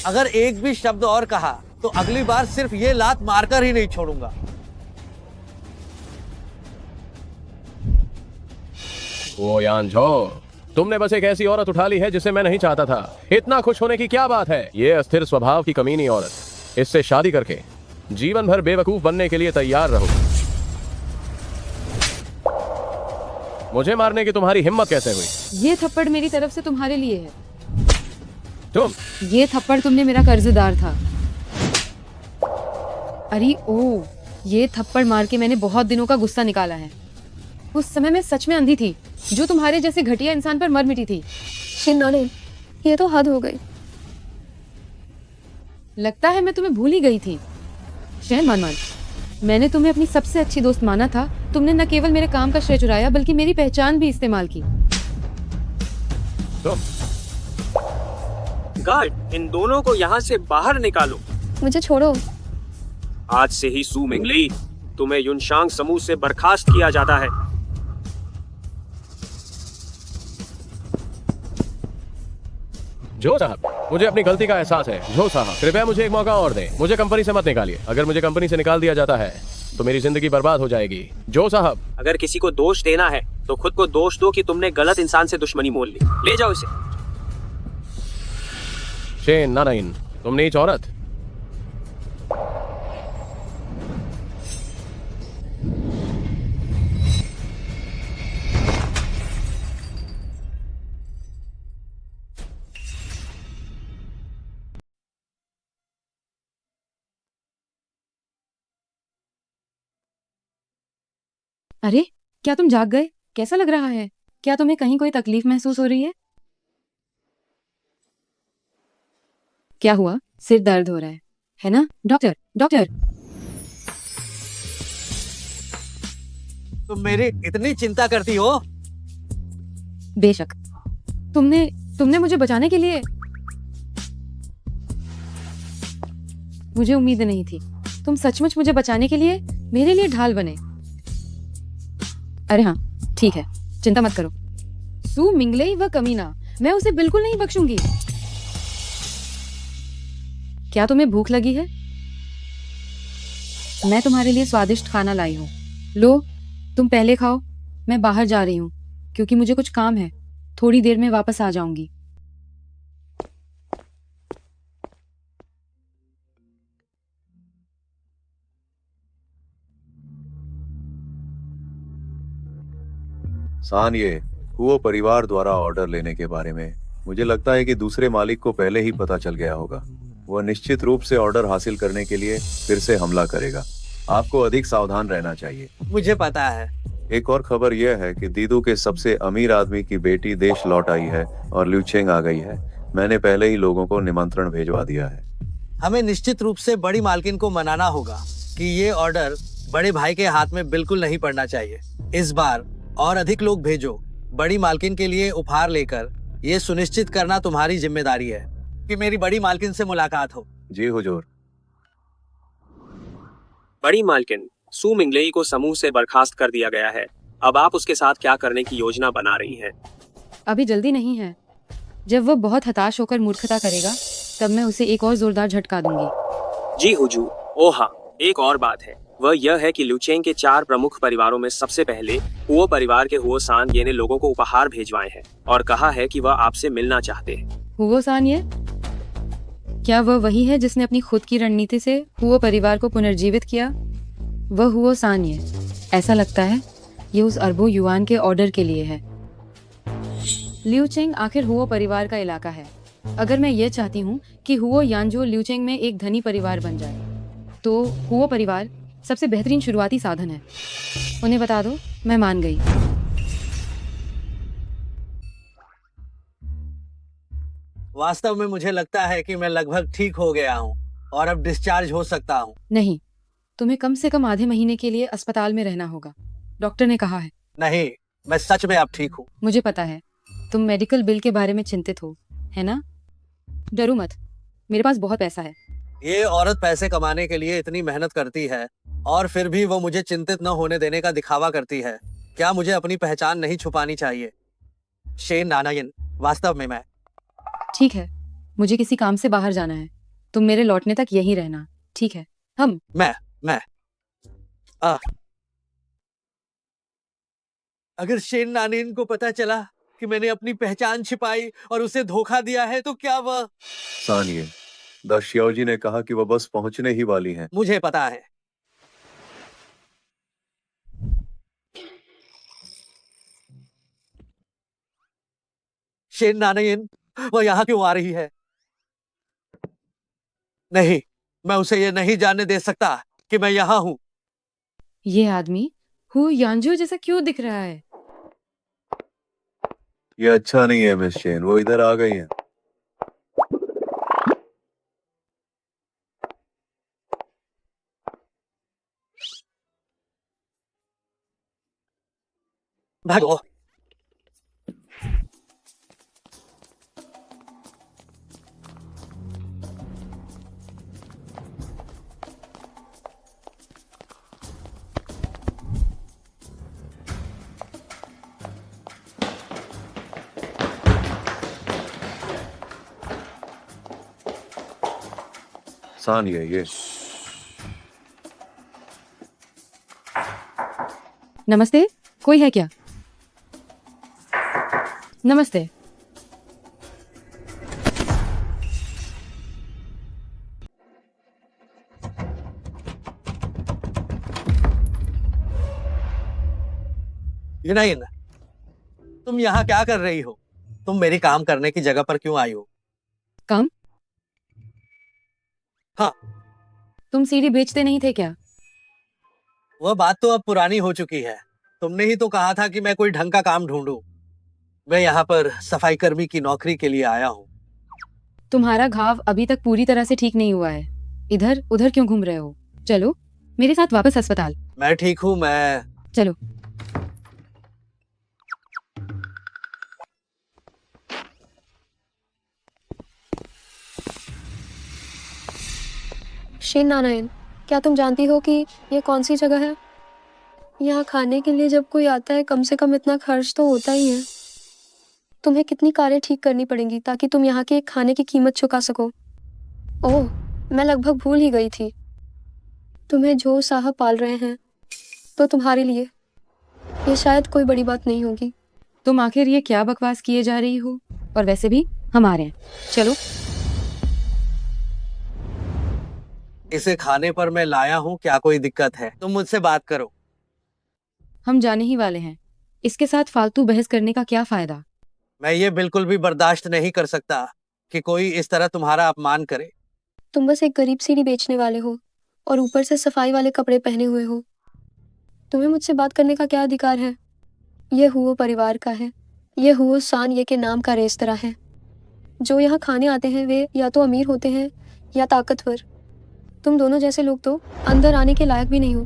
अगर एक भी शब्द और कहा तो अगली बार सिर्फ ये लात मारकर ही नहीं छोड़ूंगा। ओ यान झो, तुमने बस एक ऐसी औरत उठा ली है जिसे मैं नहीं चाहता था। इतना खुश होने की क्या बात है? ये अस्थिर स्वभाव की कमीनी औरत। इससे शादी करके जीवन भर बेवकूफ बनने के लिए तैयार रहो। मुझे मारने की तुम्हारी हिम्मत कैसे हुई? ये थप्पड़ मेरी तरफ से तुम्हारे लिए है। तुम? ये थप्पड़ तुमने मेरा कर्जदार था। अरे ओ, ये थप्पड़ मार के मैंने बहुत दिनों का गुस्सा निकाला है। उस समय मैं सच में अंधी थी जो तुम्हारे जैसे घटिया इंसान पर मर मिटी थी। श्री नारायण, ये तो हद हो गई। लगता है मैं तुम्हें भूल ही गई थी। शहन मान, मैंने तुम्हें अपनी सबसे अच्छी दोस्त माना था। तुमने न केवल मेरे काम का श्रेय चुराया बल्कि मेरी पहचान भी इस्तेमाल की। तुम? गार्ड, इन दोनों को यहाँ से बाहर निकालो। मुझे छोड़ो। आज से ही सू मिंगली, तुम्हें युनशांग समूह से बर्खास्त किया जाता है। जो साहब, मुझे अपनी गलती का एहसास है। जो साहब, कृपया मुझे एक मौका और दें। मुझे कंपनी से मत निकालिए। अगर मुझे कंपनी से निकाल दिया जाता है तो मेरी जिंदगी बर्बाद हो जाएगी। जो साहब, अगर किसी को दोष देना है तो खुद को दोष दो कि तुमने गलत इंसान से दुश्मनी मोल ली। ले जाओ इसे। शेन नारायण, तुम नीच औरत। अरे, क्या तुम जाग गए? कैसा लग रहा है? क्या तुम्हें कहीं कोई तकलीफ महसूस हो रही है? क्या हुआ? सिर दर्द हो रहा है ना? Doctor, doctor. तुम मेरी इतनी चिंता करती हो? बेशक। तुमने मुझे बचाने के लिए। मुझे उम्मीद नहीं थी। तुम सचमुच मुझे बचाने के लिए मेरे लिए ढाल बने। अरे हाँ, ठीक है, चिंता मत करो। सू मिंगले व कमीना, मैं उसे बिल्कुल नहीं बख्शूंगी। क्या तुम्हें भूख लगी है? मैं तुम्हारे लिए स्वादिष्ट खाना लाई हूँ। लो, तुम पहले खाओ। मैं बाहर जा रही हूँ क्योंकि मुझे कुछ काम है। थोड़ी देर में वापस आ जाऊंगी। सान, ये हुआ परिवार द्वारा ऑर्डर लेने के बारे में मुझे लगता है कि दूसरे मालिक को पहले ही पता चल गया होगा। वह निश्चित रूप से ऑर्डर हासिल करने के लिए फिर से हमला करेगा। आपको अधिक सावधान रहना चाहिए। मुझे पता है। एक और खबर यह है कि दीदू के सबसे अमीर आदमी की बेटी देश लौट आई है और ल्यूचेंग आ गई है। मैंने पहले ही लोगों को निमंत्रण भेजवा दिया है। हमें निश्चित रूप से बड़ी मालकिन को मनाना होगा कि ये ऑर्डर बड़े भाई के हाथ में बिल्कुल नहीं पड़ना चाहिए। इस बार और अधिक लोग भेजो। बड़ी मालकिन के लिए उपहार लेकर ये सुनिश्चित करना तुम्हारी जिम्मेदारी है कि मेरी बड़ी मालकिन से मुलाकात हो। जी हुजूर। बड़ी मालकिन, सू मिंगलेई को समूह से बर्खास्त कर दिया गया है। अब आप उसके साथ क्या करने की योजना बना रही हैं? अभी जल्दी नहीं है। जब वो बहुत हताश होकर मूर्खता करेगा तब मैं उसे एक और जोरदार झटका दूंगी। जी हुजूर। ओह हाँ, एक और बात है, वह यह है कि लुचेंग के 4 प्रमुख परिवारों में सबसे पहले हुओ परिवार के हुओ सान ये ने लोगों को उपहार भेजवाए हैं और कहा है कि वह आपसे मिलना चाहते हैं। हुओ सान ये? क्या वह वही है जिसने अपनी खुद की रणनीति से हुओ परिवार को पुनर्जीवित किया? वह हुओ सान ये? ऐसा लगता है ये उस अरबों युआन के ऑर्डर के लिए है। ल्यूचेंग आखिर हुओ परिवार का इलाका है। अगर मैं ये चाहती हूँ कि हुओ यानजो ल्यूचेंग में एक धनी परिवार बन जाए, तो हुओ परिवार सबसे बेहतरीन शुरुआती साधन है। उन्हें बता दो मैं मान गई। वास्तव में मुझे लगता है कि मैं लगभग ठीक हो गया हूँ और अब डिस्चार्ज हो सकता हूँ। नहीं, तुम्हें कम से कम आधे महीने के लिए अस्पताल में रहना होगा, डॉक्टर ने कहा है। नहीं, मैं सच में अब ठीक हूँ। मुझे पता है तुम मेडिकल बिल के बारे में चिंतित हो, है ना? डरो मत, मेरे पास बहुत पैसा है। ये औरत पैसे कमाने के लिए इतनी मेहनत करती है और फिर भी वो मुझे चिंतित न होने देने का दिखावा करती है। क्या मुझे अपनी पहचान नहीं छुपानी चाहिए? शेन नानायन, वास्तव में मैं। ठीक है, मुझे किसी काम से बाहर जाना है, तुम मेरे लौटने तक यहीं रहना, ठीक है? मैं अगर शेन नानिन को पता चला कि मैंने अपनी पहचान छिपाई और उसे धोखा दिया है तो क्या वह... सान ये, द शियाओजी ने कहा कि वह बस पहुंचने ही वाली हैं। मुझे पता है। शेन नानायन, वह यहाँ क्यों आ रही है? नहीं, मैं उसे ये नहीं जानने दे सकता कि मैं यहाँ हूँ। ये आदमी हु यानजो जैसा क्यों दिख रहा है? ये अच्छा नहीं है मिस शेन, वो इधर आ गई हैं। भागो। सान ये नमस्ते, कोई है क्या? नमस्ते। युनाइन, तुम यहाँ क्या कर रही हो? तुम मेरी काम करने की जगह पर क्यों आई हो? काम? हाँ। तुम सीढ़ी बेचते नहीं थे क्या? वह बात तो अब पुरानी हो चुकी है। तुमने ही तो कहा था कि मैं कोई ढंग का काम ढूंढूं। मैं यहाँ पर सफाई कर्मी की नौकरी के लिए आया हूँ। तुम्हारा घाव अभी तक पूरी तरह से ठीक नहीं हुआ है। इधर उधर क्यों घूम रहे हो? चलो मेरे साथ वापस अस्पताल। मैं ठीक हूँ, मैं... चलो। शेन नारायण, क्या तुम जानती हो कि ये कौन सी जगह है? यहाँ खाने के लिए जब कोई आता है कम से कम इतना खर्च तो होता ही है। तुम्हें कितनी कारें ठीक करनी पड़ेंगी ताकि तुम यहाँ के खाने की कीमत चुका सको। ओह, मैं लगभग भूल ही गई थी। तुम्हें जो साहब पाल रहे हैं तो तुम्हारे लिए ये शायद कोई बड़ी बात नहीं होगी। तुम आखिर ये क्या बकवास किए जा रही हो? और वैसे भी हम आ रहे हैं, चलो। इसे खाने पर मैं लाया हूँ, क्या कोई दिक्कत है? तुम मुझसे बात करो। हम जाने ही वाले हैं, इसके साथ फालतू बहस करने का क्या फायदा? मैं ये बिल्कुल भी बर्दाश्त नहीं कर सकता कि कोई इस तरह तुम्हारा अपमान करे। तुम बस एक गरीब सीढ़ी बेचने वाले हो और ऊपर से सफाई वाले कपड़े पहने हुए हो। तुम्हें मुझसे बात करने का क्या अधिकार है? ये हुओ परिवार का है। ये हुओ सान ये के नाम का रेस्तरां है। जो यहाँ खाने आते हैं वे या तो अमीर होते हैं या ताकतवर। तुम दोनों जैसे लोग तो अंदर आने के लायक भी नहीं हो।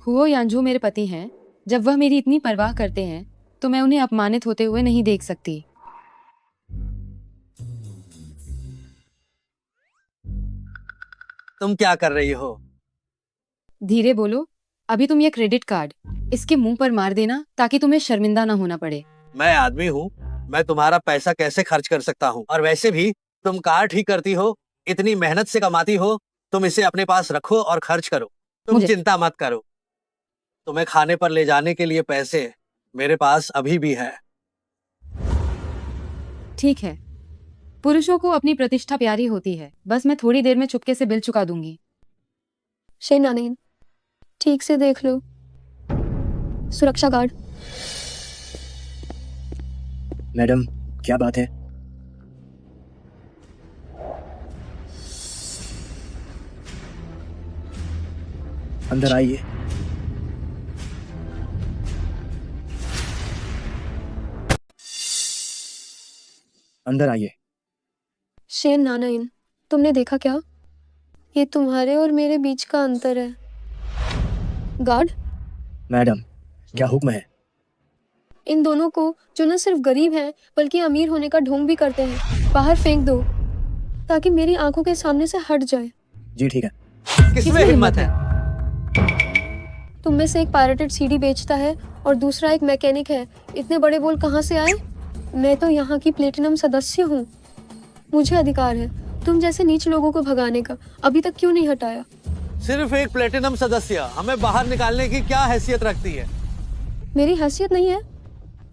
हुओ यानजो मेरे पति हैं। जब वह मेरी इतनी परवाह करते हैं तो मैं उन्हें अपमानित होते हुए नहीं देख सकती। तुम क्या कर रही हो? धीरे बोलो। अभी तुम ये क्रेडिट कार्ड इसके मुंह पर मार देना ताकि तुम्हें शर्मिंदा ना होना पड़े। मैं आदमी हूँ, मैं तुम्हारा पैसा कैसे खर्च कर सकता हूँ? और वैसे भी तुम कार ठीक करती हो, इतनी मेहनत से कमाती हो, तुम इसे अपने पास रखो और खर्च करो। तुम मुझे- चिंता मत करो। तुम्हें खाने पर ले जाने के लिए पैसे मेरे पास अभी भी है। ठीक है, पुरुषों को अपनी प्रतिष्ठा प्यारी होती है। बस मैं थोड़ी देर में चुपके से बिल चुका दूंगी। शेन नारायण, ठीक से देख लो। सुरक्षा गार्ड। मैडम, क्या बात है? अंदर आइए। अंदर आइए। शेन नारायण, तुमने देखा क्या? ये तुम्हारे और मेरे बीच का अंतर है। गार्ड, मैडम, क्या हुक्म है? इन दोनों को, जो न सिर्फ गरीब हैं बल्कि अमीर होने का ढोंग भी करते हैं, बाहर फेंक दो ताकि मेरी आंखों के सामने से हट जाए। जी ठीक है। किसमें हिम्मत है? तुम में से एक पायरेटेड सीडी बेचता है और दूसरा एक मैकेनिक है। इतने बड़े बोल कहाँ से आए? मैं तो यहाँ की प्लेटिनम सदस्य हूँ। मुझे अधिकार है तुम जैसे नीच लोगों को भगाने का। अभी तक क्यों नहीं हटाया? सिर्फ एक प्लेटिनम सदस्य हमें बाहर निकालने की क्या हैसियत रखती है? मेरी हैसियत नहीं है?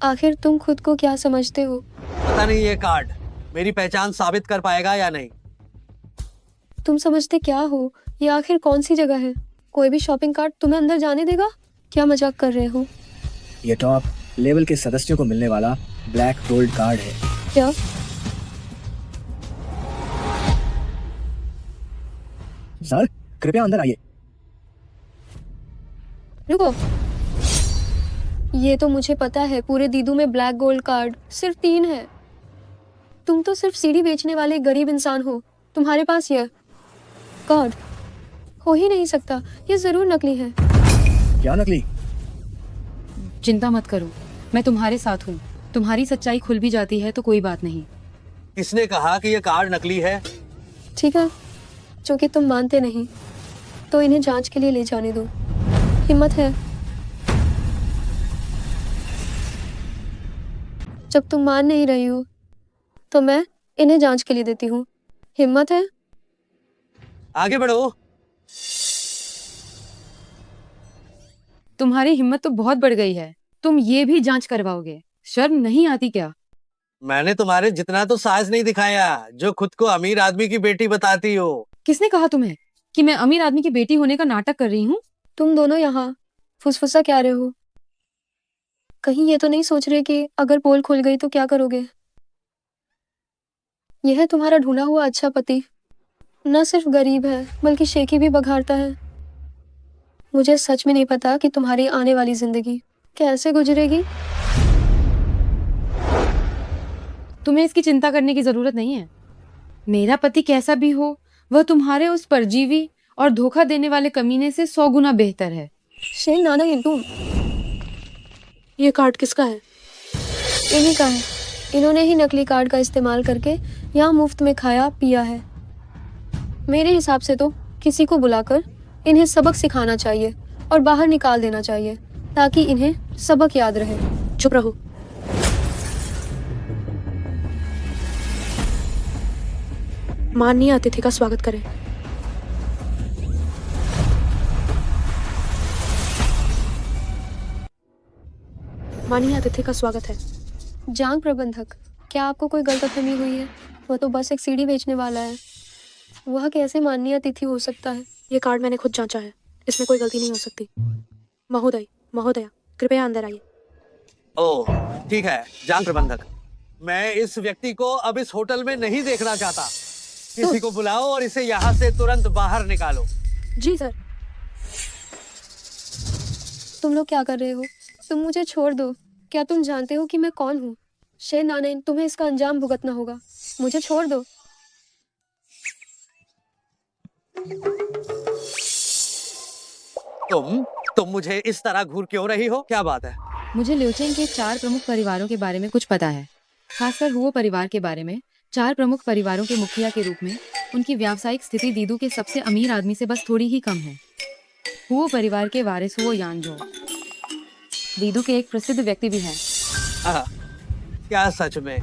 आखिर तुम खुद को क्या समझते हो? पता नहीं ये कार्ड मेरी पहचान साबित कर पाएगा या नहीं। तुम समझते क्या हो? ये आखिर कौन सी जगह है? कोई भी शॉपिंग कार्ट तुम्हें अंदर जाने देगा? क्या मजाक कर रहे हो? ये टॉप लेवल के सदस्यों को मिलने वाला ब्लैक गोल्ड कार्ड है। क्या? सर, कृपया अंदर आइए। रुको, ये तो मुझे पता है। पूरे दीदू में ब्लैक गोल्ड कार्ड सिर्फ 3 है। तुम तो सिर्फ सीडी बेचने वाले गरीब इंसान हो। तुम्हारे पास ये कार्ड हो ही नहीं सकता। ये जरूर नकली है। क्या नकली? चिंता मत करो, मैं तुम्हारे साथ हूँ। तुम्हारी सच्चाई खुल भी जाती है तो कोई बात नहीं। किसने कहा कि ये कार्ड नकली है? ठीक है, क्योंकि तुम मानते नहीं तो इन्हें जांच के लिए ले जाने दो। हिम्मत है? जब तुम मान नहीं रही हो तो मैं इन्हें जांच के लिए देती हूँ। हिम्मत है? आगे बढ़ो। तुम्हारी हिम्मत तो बहुत बढ़ गई है। तुम ये भी जांच करवाओगे? शर्म नहीं आती क्या? मैंने तुम्हारे जितना तो साहस नहीं दिखाया जो खुद को अमीर आदमी की बेटी बताती हो। किसने कहा तुम्हें कि मैं अमीर आदमी की बेटी होने का नाटक कर रही हूँ? तुम दोनों यहाँ फुसफुसा क्या रहे हो? कहीं ये तो नहीं सोच रहे कि अगर पोल खुल गई तो क्या करोगे? यह है तुम्हारा ढूंढा हुआ अच्छा पति। न सिर्फ गरीब है बल्कि शेखी भी बघाड़ता है। मुझे सच में नहीं पता कि तुम्हारी आने वाली जिंदगी कैसे गुजरेगी। तुम्हें इसकी चिंता करने की जरूरत नहीं है। मेरा पति कैसा भी हो, वह तुम्हारे उस परजीवी और धोखा देने वाले कमीने से 100 गुना बेहतर है। शेन नारायण, तुम ये कार्ड किसका है? इन्हीं का है। इन्होंने ही नकली कार्ड का इस्तेमाल करके यहाँ मुफ्त में खाया पिया है। मेरे हिसाब से तो किसी को बुलाकर इन्हें सबक सिखाना चाहिए और बाहर निकाल देना चाहिए ताकि इन्हें सबक याद रहे। चुप रहो। माननीय अतिथि का स्वागत करें। माननीय अतिथि का स्वागत है। जांग प्रबंधक, क्या आपको कोई गलतफहमी हुई है? वह तो बस एक सीडी बेचने वाला है। वह कैसे माननीय अतिथि हो सकता है? ये कार्ड मैंने खुद जांचा है, इसमें कोई गलती नहीं हो सकती। महोदया, कृपया अंदर आइए। ओह, ठीक है जांग प्रबंधक। मैं इस व्यक्ति को अब इस होटल में नहीं देखना चाहता। किसी को बुलाओ और इसे यहाँ से तुरंत बाहर निकालो। जी सर। तुम लोग क्या कर रहे हो? तुम मुझे छोड़ दो। क्या तुम जानते हो कि मैं कौन हूँ? शेन नारायण, तुम्हें इसका अंजाम भुगतना होगा। मुझे छोड़ दो। तुम मुझे इस तरह घूर क्यों रही हो? क्या बात है? मुझे ल्यूचेंग के 4 प्रमुख परिवारों के बारे में कुछ पता है, खासकर हुओ परिवार के बारे में। 4 प्रमुख परिवारों के मुखिया के रूप में उनकी व्यावसायिक स्थिति दीदू के सबसे अमीर आदमी से बस थोड़ी ही कम है। हुओ परिवार के वारिस हुओ यानजो दीदू के एक प्रसिद्ध व्यक्ति भी हैं। क्या सच में?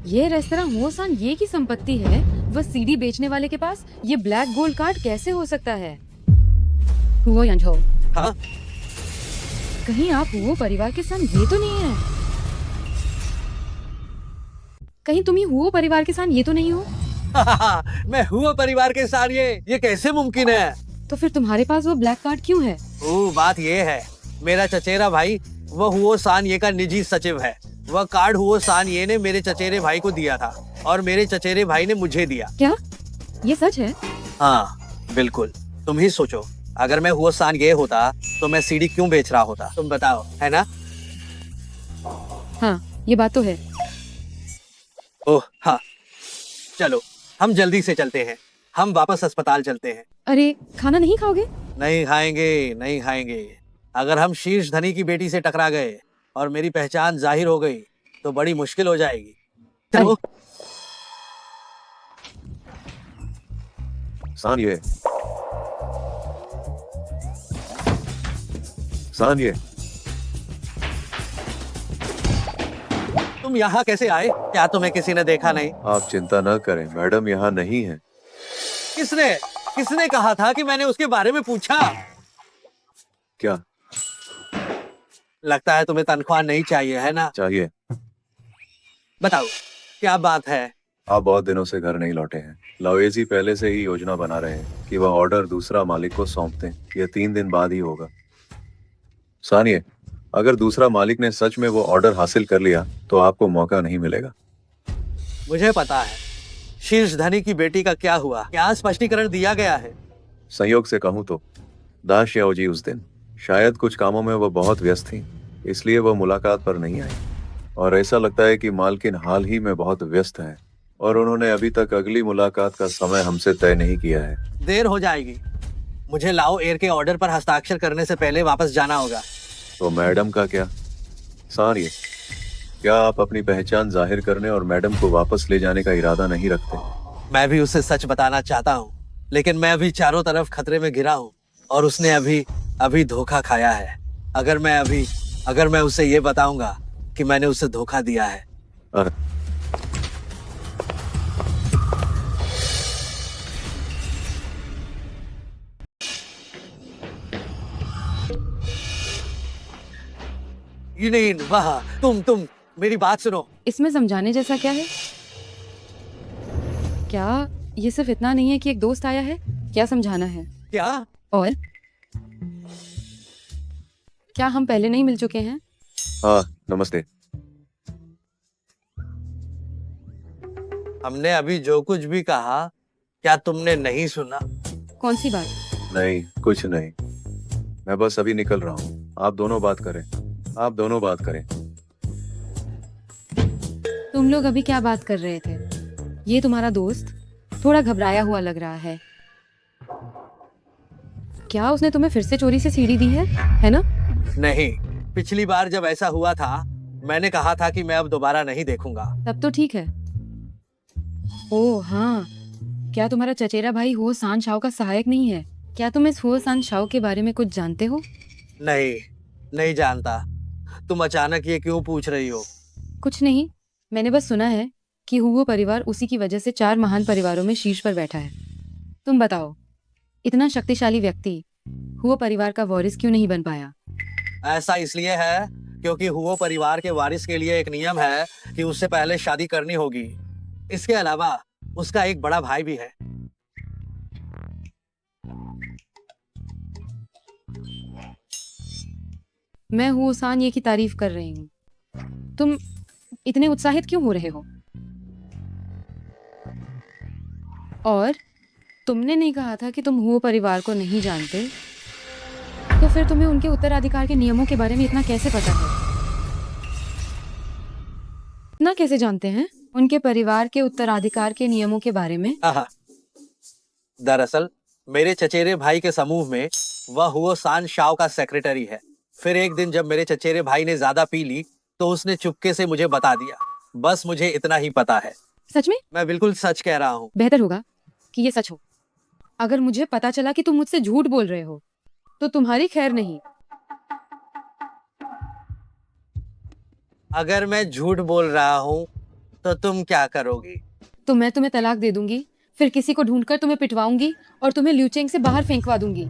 ये रेस्तरां हुओ सान ये की संपत्ति है वह सीडी बेचने वाले के पास ये ब्लैक गोल्ड कार्ड कैसे हो सकता है? वो यंझो, हाँ कहीं आप वो परिवार के साथ ये तो नहीं है? कहीं तुम ही वो परिवार के साथ ये तो नहीं हो? मैं हुआ परिवार के साथ ये कैसे मुमकिन है? तो फिर तुम्हारे पास वो ब्लैक कार्ड क्यों है? बात ये है, मेरा चचेरा भाई वह हुओ सान ये का निजी सचिव है। वह कार्ड हुओ सान ये ने मेरे चचेरे भाई को दिया था और मेरे चचेरे भाई ने मुझे दिया। क्या ये सच है? हाँ बिल्कुल। तुम ही सोचो, अगर मैं हुओ सान ये होता तो मैं सीडी क्यों बेच रहा होता? तुम बताओ, है ना? हाँ ये बात तो है। ओह हाँ, चलो हम जल्दी से चलते हैं। हम वापस अस्पताल चलते हैं। अरे खाना नहीं खाओगे? नहीं खाएंगे, नहीं खाएंगे। अगर हम शीर्ष धनी की बेटी से टकरा गए और मेरी पहचान जाहिर हो गई तो बड़ी मुश्किल हो जाएगी। चलो। सानिए, सानिए, तुम यहाँ कैसे आए? क्या तुम्हें किसी ने देखा नहीं? आप चिंता न करें, मैडम यहाँ नहीं है। किसने किसने कहा था कि मैंने उसके बारे में पूछा? क्या लगता है तुम्हें तनख्वाह नहीं चाहिए, है ना? चाहिए? बताओ क्या बात है? आप बहुत दिनों से घर नहीं लौटे हैं। लवेजी पहले से ही योजना बना रहे हैं कि वह ऑर्डर दूसरा मालिक को सौंप दें। यह 3 दिन बाद ही होगा। सानिए, अगर दूसरा मालिक ने सच में वो ऑर्डर हासिल कर लिया तो आपको मौका नहीं मिलेगा। मुझे पता है। शीर्ष धनी की बेटी का क्या हुआ? क्या स्पष्टीकरण दिया गया है? संयोग से कहूँ तो दास याओजी उस दिन शायद कुछ कामों में वह बहुत व्यस्त थी, इसलिए वह मुलाकात पर नहीं आई। और ऐसा लगता है कि मालकिन हाल ही में बहुत व्यस्त है और उन्होंने अभी तक अगली मुलाकात का समय हमसे तय नहीं किया है। देर हो जाएगी। मुझे लाओ एयर के ऑर्डर पर हस्ताक्षर करने से पहले वापस जाना होगा। तो मैडम का क्या? सानिए, क्या आप अपनी पहचान जाहिर करने और मैडम को वापस ले जाने का इरादा नहीं रखते? मैं भी उसे सच बताना चाहता हूँ, लेकिन मैं अभी चारों तरफ खतरे में घिरा हूँ और उसने अभी धोखा खाया है। अगर मैं उसे ये बताऊंगा कि मैंने उसे धोखा दिया है। ये नहीं, वाह, तुम मेरी बात सुनो। इसमें समझाने जैसा क्या है? क्या ये सिर्फ इतना नहीं है कि एक दोस्त आया है? क्या समझाना है? क्या? और क्या हम पहले नहीं मिल चुके हैं? हाँ, नमस्ते। हमने अभी जो कुछ भी कहा, क्या तुमने नहीं सुना? कौन सी बात? नहीं, कुछ नहीं। मैं बस अभी निकल रहा हूँ। आप दोनों बात करें। तुम लोग अभी क्या बात कर रहे थे? ये तुम्हारा दोस्त थोड़ा घबराया हुआ लग रहा है। क्या उसने तुम्हें फिर से चोरी से सीढ़ी दी है ना? नहीं, पिछली बार जब ऐसा हुआ था मैंने कहा था कि मैं अब दोबारा नहीं देखूंगा। तब तो ठीक है। ओह हाँ, क्या तुम्हारा चचेरा भाई हुओ सान शाओ का सहायक नहीं है? क्या तुम इस हुओ सान शाओ के बारे में कुछ जानते हो? नहीं जानता। तुम अचानक ये क्यों पूछ रही हो? कुछ नहीं, मैंने बस सुना है कि हुओ परिवार उसी की वजह से 4 महान परिवारों में शीर्ष पर बैठा है। तुम बताओ, इतना शक्तिशाली व्यक्ति हुओ परिवार का वारिस क्यों नहीं बन पाया? ऐसा इसलिए है क्योंकि हुओ परिवार के वारिस के लिए एक नियम है कि उससे पहले शादी करनी होगी। इसके अलावा उसका एक बड़ा भाई भी है। मैं हुओ सान ये की तारीफ कर रही हूँ। तुम इतने उत्साहित क्यों हो रहे हो? और तुमने नहीं कहा था कि तुम हुओ परिवार को नहीं जानते, तो फिर तुम्हें उनके उत्तराधिकार के नियमों के बारे में इतना कैसे पता है? इतना कैसे जानते हैं उनके परिवार के उत्तराधिकार के नियमों के बारे में? दरअसल मेरे चचेरे भाई के समूह में वह हुओ सान शाओ का सेक्रेटरी है। फिर एक दिन जब मेरे चचेरे भाई ने ज्यादा पी ली तो उसने चुपके से मुझे बता दिया। बस मुझे इतना ही पता है। सच में? मैं बिल्कुल सच कह रहा हूँ। बेहतर होगा कि ये सच हो। अगर मुझे पता चला कि तुम मुझसे झूठ बोल रहे हो तो तुम्हारी खैर नहीं। अगर मैं झूठ बोल रहा हूँ तो तुम क्या करोगी? तो मैं तुम्हें तलाक दे दूंगी फिर किसी को ढूंढकर तुम्हें पिटवाऊंगी और तुम्हें ल्यूचेंग से बाहर फेंकवा दूंगी।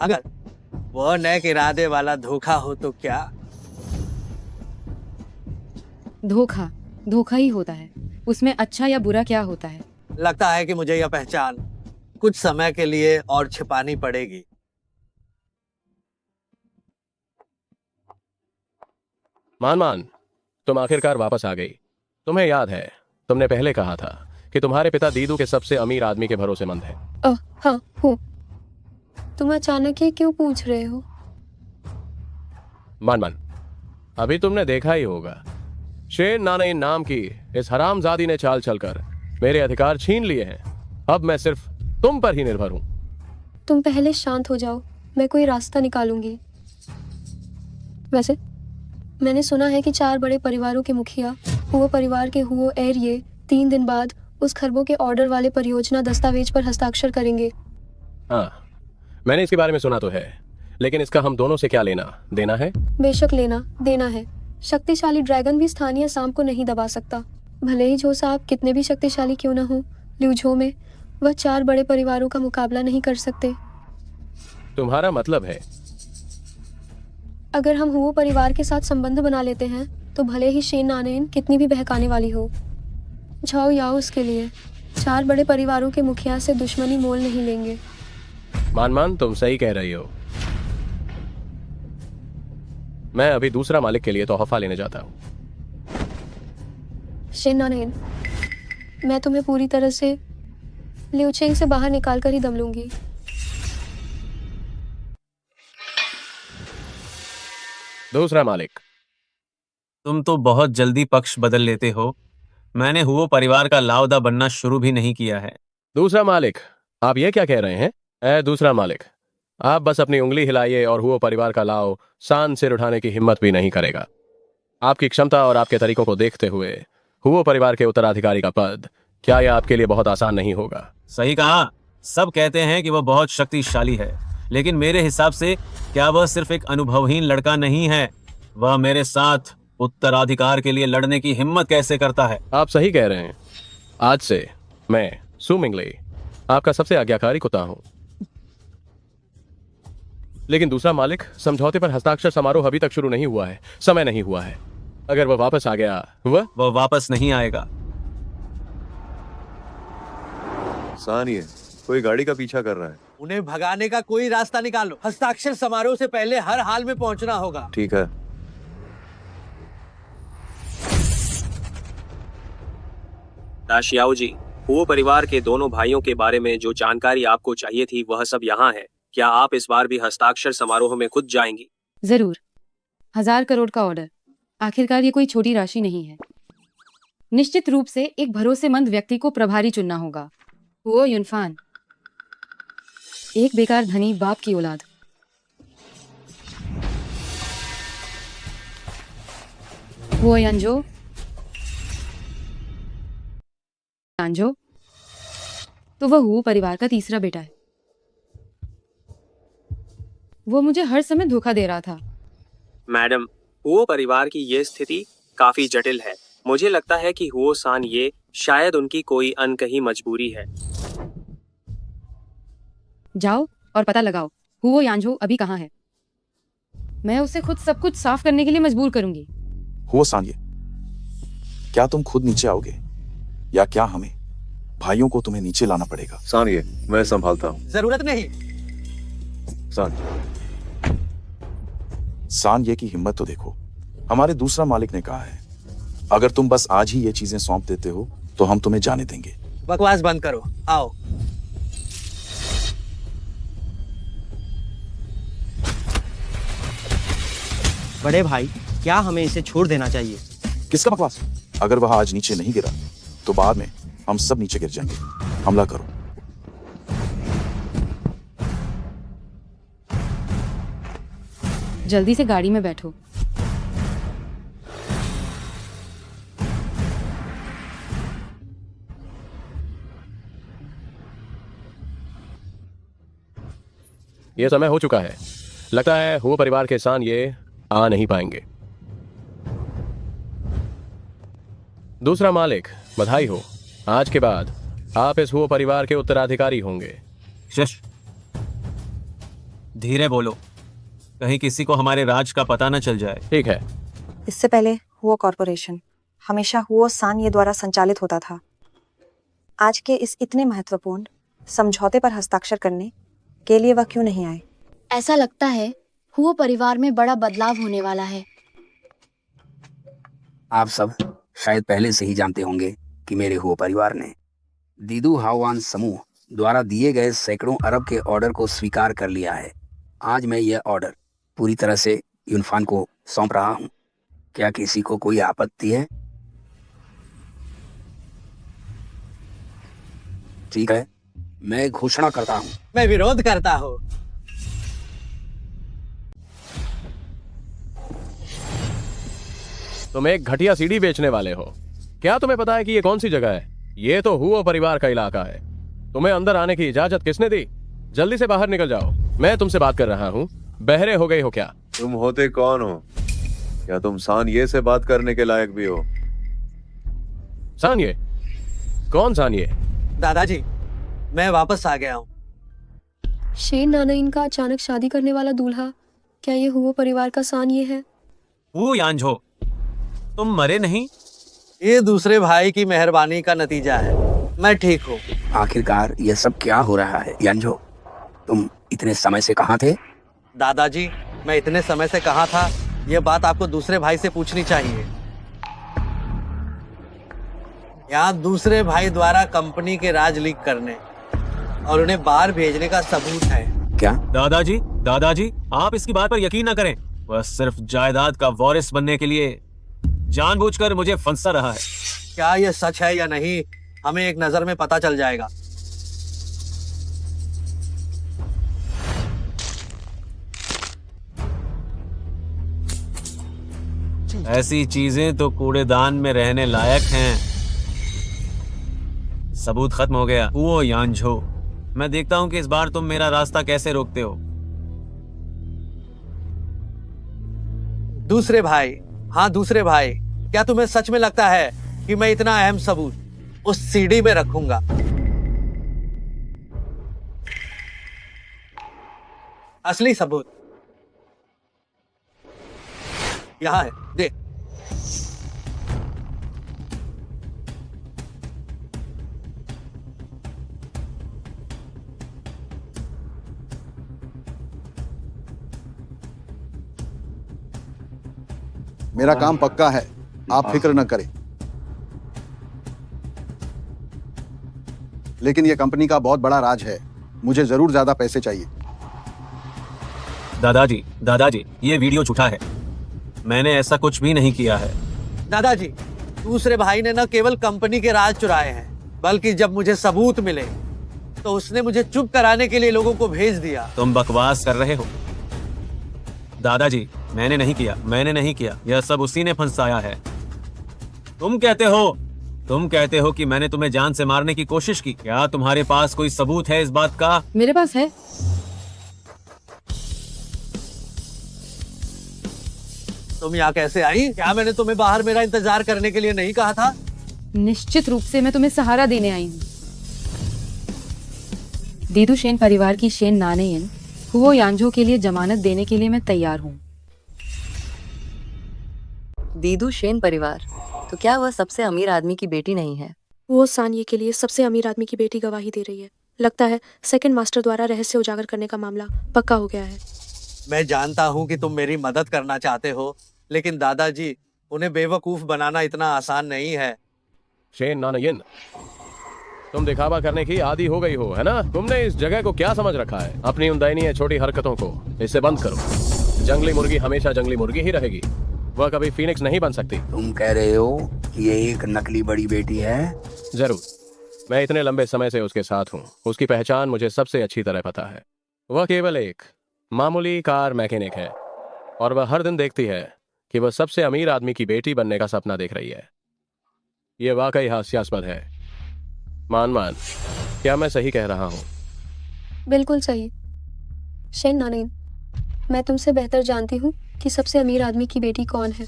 अगर वो नेक इरादे वाला धोखा हो तो क्या? धोखा धोखा ही होता है, उसमें अच्छा या बुरा क्या होता है? लगता है कि मुझे यह पहचान कुछ समय के लिए और छिपानी पड़ेगी। मान, तुम आखिरकार वापस आ गई। तुम्हें याद है, तुमने पहले कहा था कि तुम्हारे पिता दीदू के सबसे अमीर आदमी के भरोसेमंद हैं। हाँ हूँ। तुम अचानक ये क्यों पूछ रहे हो? मान, अभी तुमने देखा ही होगा, शेन नानईन नाम की इस हरामजादी ने चाल चलकर मेरे अधिकार छीन लिए हैं। अब मैं सिर्फ तुम पर ही निर्भर हूं। तुम पहले शांत हो जाओ, मैं कोई रास्ता निकालूंगी। वैसे मैंने सुना है कि 4 बड़े परिवारों के मुखिया हुओ परिवार के हुओ एरिये 3 दिन बाद उस खरबों के ऑर्डर वाले परियोजना दस्तावेज पर हस्ताक्षर करेंगे। हाँ, मैंने इसके बारे में सुना तो है, लेकिन इसका हम दोनों से क्या लेना देना है? बेशक लेना देना है। शक्तिशाली ड्रैगन भी स्थानीय सांप को नहीं दबा सकता। भले ही जो सांप कितने भी शक्तिशाली क्यों न हो, ल्यूझो में वह 4 बड़े परिवारों का मुकाबला नहीं कर सकते। तुम्हारा मतलब है अगर हम हुओ परिवार के साथ संबंध बना लेते हैं तो भले ही शेन नानएन कितनी भी बहकाने वाली हो, झाओ याओ उसके लिए 4 बड़े परिवारों के मुखिया से दुश्मनी मोल नहीं लेंगे। मान, तुम सही कह रही हो। मैं अभी दूसरा मालिक के लिए तोहफा लेने जाता हूँ। शेन नानएन, मैं तुम्हें पूरी तरह से ल्यूचेंग से बाहर निकाल कर ही दम लूंगी। दूसरा मालिक। तुम तो बहुत जल्दी पक्ष बदल लेते हो। मैंने हुओ परिवार का लावदा बनना शुरू भी नहीं किया है। दूसरा मालिक, आप ये क्या कह रहे हैं? दूसरा मालिक, आप बस अपनी उंगली हिलाइए और हुओ परिवार का लाव शान सिर उठाने की हिम्मत भी नहीं करेगा। आपकी क्षमता और आपके तरीकों को देखते हुए हुओ परिवार के उत्तराधिकारी का पद, क्या यह आपके लिए बहुत आसान नहीं होगा? सही कहा। सब कहते हैं कि वह बहुत शक्तिशाली है, लेकिन मेरे हिसाब से क्या वह सिर्फ एक अनुभवहीन लड़का नहीं है? वह मेरे साथ उत्तराधिकार के लिए लड़ने की हिम्मत कैसे करता है? आप सही कह रहे हैं। आज से मैं सू मिंगले आपका सबसे आज्ञाकारी कुत्ता हूं। लेकिन दूसरा मालिक, समझौते पर हस्ताक्षर समारोह अभी तक शुरू नहीं हुआ है, समय नहीं हुआ है। अगर वह वापस आ गया, वह वापस नहीं आएगा। सानिए, कोई गाड़ी का पीछा कर रहा है। उन्हें भगाने का कोई रास्ता निकालो। हस्ताक्षर समारोह से पहले हर हाल में पहुंचना होगा। ठीक है। दाशियाओ जी, हुओ परिवार के दोनों भाइयों के बारे में जो जानकारी आपको चाहिए थी वह सब यहाँ है। क्या आप इस बार भी हस्ताक्षर समारोह में खुद जाएंगी? जरूर। 1000 करोड़ का ऑर्डर, आखिरकार ये कोई छोटी राशि नहीं है। निश्चित रूप से एक भरोसेमंद व्यक्ति को प्रभारी चुनना होगा। हुओ युनफान, एक बेकार धनी बाप की औलाद। हुओ यांजो, तो वह हुओ परिवार का तीसरा बेटा है। वो मुझे हर समय धोखा दे रहा था। मैडम, हुओ परिवार की ये स्थिति काफी जटिल है। मुझे लगता है कि हुओ सान ये शायद उनकी कोई अनकही मजबूरी है। जाओ और पता लगाओ हुओ यांजो अभी कहाँ है। मैं उसे खुद सब कुछ साफ करने के लिए मजबूर करूंगी। हुओ सानिए, क्या तुम खुद नीचे आओगे या क्या हमें भाइयों को तुम्हें नीचे लाना पड़ेगा? सानिए, मैं संभालता हूँ। जरूरत नहीं। सानिए की हिम्मत तो देखो। हमारे दूसरा मालिक ने कहा है, अगर तुम बस आज ही ये चीजें सौंप देते हो तो हम तुम्हें जाने देंगे। बकवास बंद करो, आओ। बड़े भाई, क्या हमें इसे छोड़ देना चाहिए? किसका बकवास? अगर वह आज नीचे नहीं गिरा तो बाद में हम सब नीचे गिर जाएंगे। हमला करो। जल्दी से गाड़ी में बैठो। यह समय हो चुका है। लगता है हुओ परिवार के सान ये आ नहीं पाएंगे। दूसरा मालिक, बधाई हो। आज के बाद आप इस हुओ परिवार के उत्तराधिकारी होंगे। शश, धीरे बोलो, कहीं किसी को हमारे राज का पता न चल जाए। ठीक है। इससे पहले हुओ कॉरपोरेशन हमेशा हुओ सान्ये द्वारा संचालित होता था। आज के इस इतने महत्वपूर्ण समझौते पर हस्ताक्षर करने के लिए वह क्यों नहीं आए? ऐसा लगता है हुओ परिवार में बड़ा बदलाव होने वाला है। आप सब शायद पहले से ही जानते होंगे कि मेरे हुओ परिवार ने दीदू हाओवान समूह द्वारा दिए गए सैकड़ों अरब के ऑर्डर को स्वीकार कर लिया है। आज मैं यह ऑर्डर पूरी तरह से यूनफान को सौंप रहा हूँ। क्या किसी को कोई आपत्ति है? ठीक है, मैं घोषणा करता हूँ। मैं विरोध करता हूँ। तुम एक घटिया सीढ़ी बेचने वाले हो। क्या तुम्हें पता है कि ये कौन सी जगह है? ये तो हुओ परिवार का इलाका है। तुम्हें अंदर आने की इजाजत किसने दी? जल्दी से बाहर निकल जाओ। मैं तुमसे बात कर रहा हूँ। बहरे हो गई हो क्या? तुम होते कौन हो? क्या तुम सान्ये से बात करने के लायक भी हो? सान्ये? कौन सान्ये? दादाजी, मैं वापस आ गया हूँ। शेन नानाइन का अचानक शादी करने वाला दूल्हा, क्या ये हुओ परिवार का सान्ये है? वो यांझो, तुम मरे नहीं? ये दूसरे भाई की मेहरबानी का नतीजा है। मैं ठीक हूँ। आखिरकार यह सब क्या हो रहा है? यांझो, तुम इतने समय से कहाँ थे? दादाजी, मैं इतने समय से कहाँ था, यह बात आपको दूसरे भाई से पूछनी चाहिए। यहाँ दूसरे भाई द्वारा कंपनी के राज लीक करने और उन्हें बाहर भेजने का सबूत है। क्या? दादाजी, आप इसकी बात पर यकीन न करें। वह सिर्फ जायदाद का वारिस बनने के लिए जानबूझकर मुझे फंसा रहा है। क्या यह सच है या नहीं, हमें एक नजर में पता चल जाएगा। ऐसी चीजें तो कूड़ेदान में रहने लायक हैं। सबूत खत्म हो गया। वो यांझो, मैं देखता हूं कि इस बार तुम मेरा रास्ता कैसे रोकते हो। दूसरे भाई, हाँ दूसरे भाई, क्या तुम्हें सच में लगता है कि मैं इतना अहम सबूत उस सीडी में रखूंगा? असली सबूत यहाँ है, देख। मेरा काम पक्का है, आप फिक्र न करें। लेकिन यह कंपनी का बहुत बड़ा राज है, मुझे जरूर ज्यादा पैसे चाहिए। दादाजी, ये वीडियो झूठा है। मैंने ऐसा कुछ भी नहीं किया है। दादाजी, दूसरे भाई ने न केवल कंपनी के राज चुराए हैं, बल्कि जब मुझे सबूत मिले तो उसने मुझे चुप कराने के लिए लोगों को भेज दिया। तुम बकवास कर रहे हो। दादाजी, मैंने नहीं किया। यह सब उसी ने फंसाया है। तुम कहते हो कि मैंने तुम्हें जान से मारने की कोशिश की। क्या तुम्हारे पास कोई सबूत है इस बात का? मेरे पास है। तुम यहाँ कैसे आई? क्या मैंने तुम्हें बाहर मेरा इंतजार करने के लिए नहीं कहा था? निश्चित रूप से मैं तुम्हें सहारा देने आई हूँ। दीदू शेन परिवार की शेन नानेयन हुओ यांझो के लिए जमानत देने के लिए मैं तैयार हूँ। दीदू शेन परिवार, तो क्या वह सबसे अमीर आदमी की बेटी नहीं है? वो सान्ये के लिए सबसे अमीर आदमी की बेटी गवाही दे रही है। लगता है सेकंड मास्टर द्वारा रहस्य उजागर करने का मामला पक्का हो गया है। मैं जानता हूँ कि तुम मेरी मदद करना चाहते हो, लेकिन दादाजी, उन्हें बेवकूफ बनाना इतना आसान नहीं है। शेन नानायन, तुम दिखावा करने की आदी हो गई हो, है ना? तुमने इस जगह को क्या समझ रखा है? अपनी उन दयनीय छोटी हरकतों को इसे बंद करो। जंगली मुर्गी हमेशा जंगली मुर्गी ही रहेगी, वह कभी फीनिक्स नहीं बन सकती। तुम कह रहे हो कि ये एक नकली बड़ी बेटी है? जरूर, मैं इतने लंबे समय से उसके साथ हूँ। उसकी पहचान मुझे सबसे अच्छी तरह पता है। वह केवल एक मामूली कार मैकेनिक है और वह हर दिन देखती है कि वह सबसे अमीर आदमी की बेटी बनने का सपना देख रही है। यह वाकई हास्यास्पद है। मान, क्या मैं सही कह रहा हूँ? बिल्कुल सही। शेन नानेन, मैं तुमसे बेहतर जानती हूँ कि सबसे अमीर आदमी की बेटी कौन है।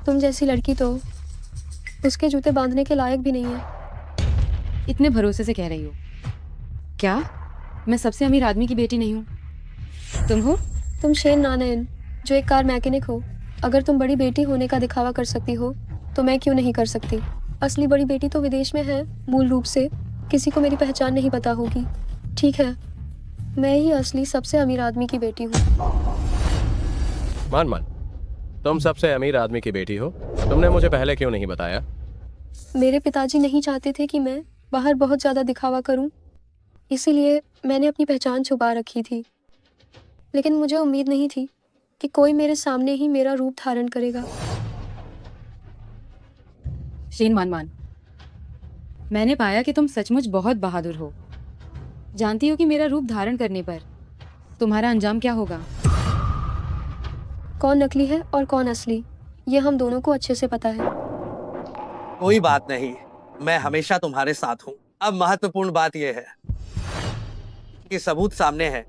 तुम जैसी लड़की तो उसके जूते बांधने के लायक भी नहीं है। इतने भरोसे से कह रही हो? क्या मैं सबसे अमीर आदमी की बेटी नहीं हूँ? तुम हो? तुम शेन नानायन, जो एक कार मैकेनिक हो। अगर तुम बड़ी बेटी होने का दिखावा कर सकती हो तो मैं क्यों नहीं कर सकती? असली बड़ी बेटी तो विदेश में है। मूल रूप से किसी को मेरी पहचान नहीं पता होगी। ठीक है, मैं ही असली सबसे अमीर आदमी की बेटी हूँ। मान तुम सबसे अमीर आदमी की बेटी हो। तुमने मुझे पहले क्यों नहीं बताया? मेरे पिताजी नहीं चाहते थे कि मैं बाहर बहुत ज़्यादा दिखावा करूं, इसीलिए मैंने अपनी पहचान छुपा रखी थी। लेकिन मुझे उम्मीद नहीं थी कि कोई मेरे सामने ही मेरा रूप धारण करेगा। शेन मान, मैंने पाया कि तुम सचमुच बहुत बहादुर हो। जानती हो कि मेरा रूप धारण करने पर तुम्हारा अंजाम क्या होगा? कौन नकली है और कौन असली, ये हम दोनों को अच्छे से पता है। कोई बात नहीं, मैं हमेशा तुम्हारे साथ हूँ। अब महत्वपूर्ण बात यह है कि सबूत सामने है।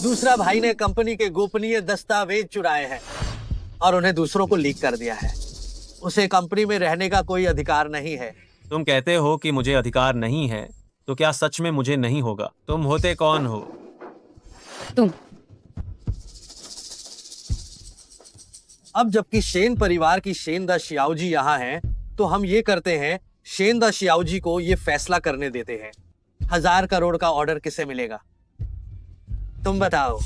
दूसरा भाई ने कंपनी के गोपनीय दस्तावेज चुराए हैं और उन्हें दूसरों को लीक कर दिया है। उसे कंपनी में रहने का कोई अधिकार नहीं है। तुम कहते हो कि मुझे अधिकार नहीं है, तो क्या सच में मुझे नहीं होगा? तुम होते कौन हो? तुम। अब जबकि शेन परिवार की शेन द शियाओजी यहाँ हैं, तो हम ये करते हैं, शेन द शियाओजी को ये फैसला करने देते हैं 1000 करोड़ का ऑर्डर किसे मिलेगा। तुम बताओ।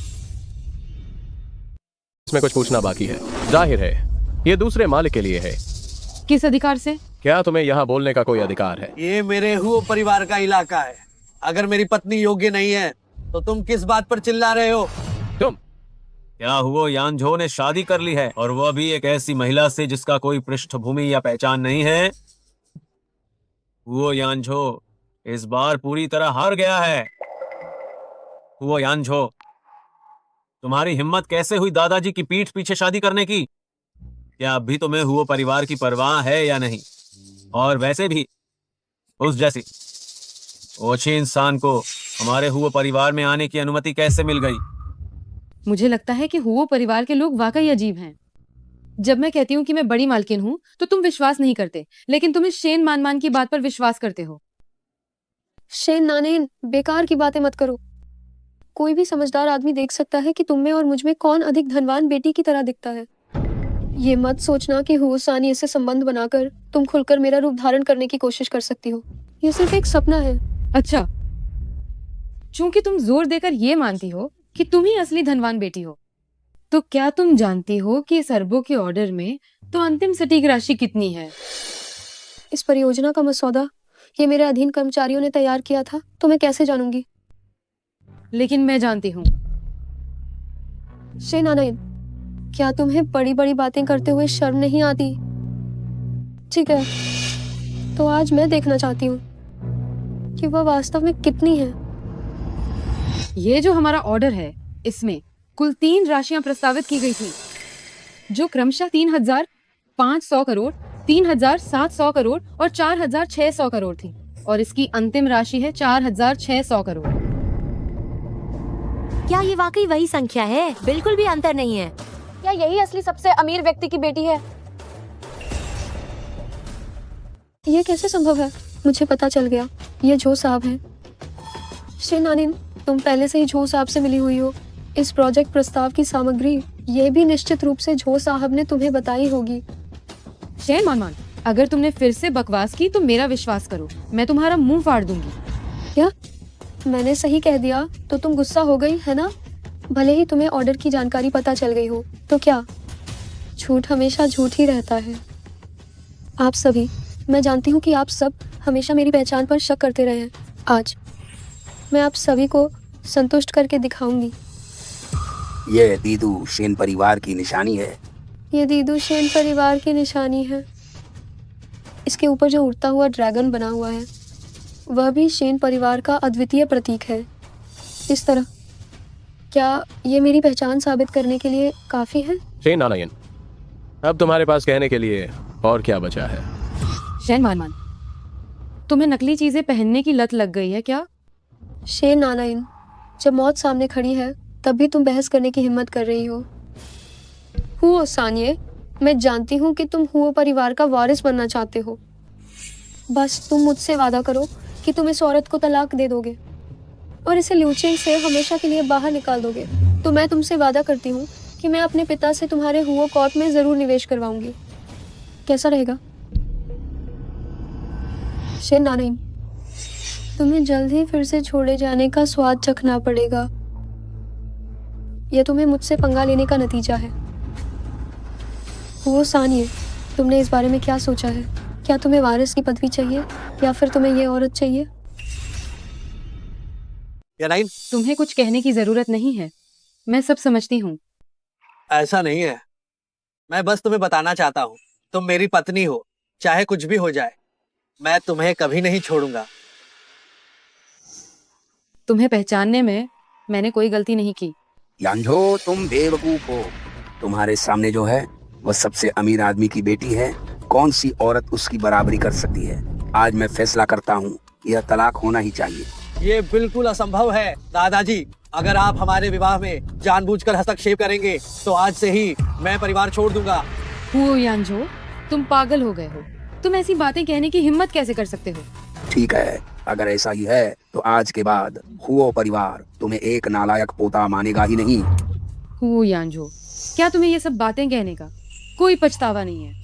इसमें कुछ पूछना बाकी है। जाहिर है ये दूसरे मालिक के लिए है। किस अधिकार से? क्या तुम्हें यहाँ बोलने का कोई अधिकार है? ये मेरे हुओ परिवार का इलाका है। अगर मेरी पत्नी योग्य नहीं है तो तुम किस बात पर चिल्ला रहे हो? तुम क्या हुओ यानझो ने शादी कर ली है, और वह भी एक ऐसी महिला से जिसका कोई पृष्ठभूमि या पहचान नहीं है? हुओ यानझो इस बार पूरी तरह हार गया है। हुओ यानझो, तुम्हारी हिम्मत कैसे हुई दादाजी की पीठ पीछे शादी करने की? क्या अब भी तुम्हें हुओ परिवार की परवाह है या नहीं? और वैसे भी उस जैसी ओछे इंसान को हमारे हुओ परिवार में आने की अनुमति कैसे मिल गई? मुझे लगता है कि हुओ परिवार के लोग वाकई अजीब हैं। जब मैं कहती हूँ कि मैं बड़ी मालकिन हूँ तो तुम विश्वास नहीं करते, लेकिन तुम इस शेन मान की बात पर विश्वास करते हो। शेन नानेन, बेकार की बातें मत करो। कोई भी समझदार आदमी देख सकता है कि तुम में और मुझ में कौन अधिक धनवान बेटी की तरह दिखता है। ये मत सोचना कि हुओ सानिये से संबंध बनाकर तुम खुलकर मेरा रूप धारण करने की कोशिश कर सकती हो। ये सिर्फ एक सपना है। अच्छा, चूंकि तुम जोर देकर ये मानती हो कि तुम ही असली धनवान बेटी हो, तो क्या तुम जानती हो कि इस अरबों के ऑर्डर में तो अंतिम सटीक राशि कितनी है? इस परियोजना का मसौदा ये मेरे अधीन कर्मचारियों ने तैयार किया था, तो मैं कैसे जानूंगी? लेकिन मैं जानती हूँ। शेन नानायन, क्या तुम्हें बड़ी बड़ी बातें करते हुए शर्म नहीं आती? ठीक है, तो आज मैं देखना चाहती हूँ कि वह वास्तव में कितनी है। ये जो हमारा ऑर्डर है, इसमें कुल 3 राशियां प्रस्तावित की गई थी, जो क्रमशः 3500 करोड़, 3700 करोड़ और 4600 करोड़ थी, और इसकी अंतिम राशि है 4600 करोड़। क्या ये वाकई वही संख्या है? बिल्कुल भी अंतर नहीं है। क्या यही असली सबसे अमीर व्यक्ति की बेटी है? ये कैसे संभव है? मुझे पता चल गया, ये झो साहब हैं। शेन नानिन, तुम पहले से ही झो साहब से मिली हुई हो। इस प्रोजेक्ट प्रस्ताव की सामग्री ये भी निश्चित रूप से झो साहब ने तुम्हें बताई होगी। शेन मान, अगर तुमने फिर से बकवास की तो मेरा विश्वास करो, मैं तुम्हारा मुंह फाड़ दूंगी। क्या मैंने सही कह दिया तो तुम गुस्सा हो गई है ना? भले ही तुम्हें ऑर्डर की जानकारी पता चल गई हो, तो क्या? झूठ हमेशा झूठ ही रहता है। आप सभी, मैं जानती हूँ कि आप सब हमेशा मेरी पहचान पर शक करते रहे हैं। आज मैं आप सभी को संतुष्ट करके दिखाऊंगी। ये दीदू शेन परिवार की निशानी है। ये दीदू शेन परिवार की निशानी है। इसके ऊपर जो उड़ता हुआ ड्रैगन बना हुआ है, वह भी शेन परिवार का अद्वितीय प्रतीक है। इस तरह क्या ये मेरी पहचान साबित करने के लिए काफी है? शेन नानायन, अब तुम्हारे पास कहने के लिए और क्या बचा है? शेन मान, तुम्हें नकली चीजें पहनने की लत लग गई है क्या? शेन नानायन, जब मौत सामने खड़ी है तब भी तुम बहस करने की हिम्मत कर रही हो। हुओ सानिये, मैं जानती हूँ कि तुम हुओ परिवार का वारिस बनना चाहते हो। बस तुम मुझसे वादा करो कि तुम इस औरत को तलाक दे दोगे और इसे ल्यूचेंग से हमेशा के लिए बाहर निकाल दोगे। तो मैं तुमसे वादा करती हूँ कि मैं अपने पिता से तुम्हारे हुओ कॉर्प में ज़रूर निवेश करवाऊंगी। कैसा रहेगा? शेन नानाइन, तुम्हें जल्द ही फिर से छोड़े जाने का स्वाद चखना पड़ेगा। यह तुम्हें मुझसे पंगा लेने का नतीजा है। वो सानिए, तुमने इस बारे में क्या सोचा है? क्या तुम्हें वारिस की पदवी चाहिए या फिर तुम्हें ये औरत चाहिए? यानाइन, तुम्हें कुछ कहने की जरूरत नहीं है, मैं सब समझती हूँ। ऐसा नहीं है, मैं बस तुम्हें बताना चाहता हूँ, तुम मेरी पत्नी हो, चाहे कुछ भी हो जाए, मैं तुम्हें कभी नहीं छोड़ूंगा। तुम्हें पहचानने में मैंने कोई गलती नहीं की। यांझो, तुम बेवकूफ हो। तुम्हारे सामने जो है वह सबसे अमीर आदमी की बेटी है। कौन सी औरत उसकी बराबरी कर सकती है? आज मैं फैसला करता हूँ, यह तलाक होना ही चाहिए। ये बिल्कुल असंभव है दादाजी। अगर आप हमारे विवाह में जानबूझकर हस्तक्षेप करेंगे तो आज से ही मैं परिवार छोड़ दूंगा। हुओ यांझो, तुम पागल हो गए हो। तुम ऐसी बातें कहने की हिम्मत कैसे कर सकते हो? ठीक है, अगर ऐसा ही है तो आज के बाद हुओ परिवार तुम्हें एक नालायक पोता मानेगा ही नहीं। हुओ यांझो, क्या तुम्हें ये सब बातें कहने का कोई पछतावा नहीं है?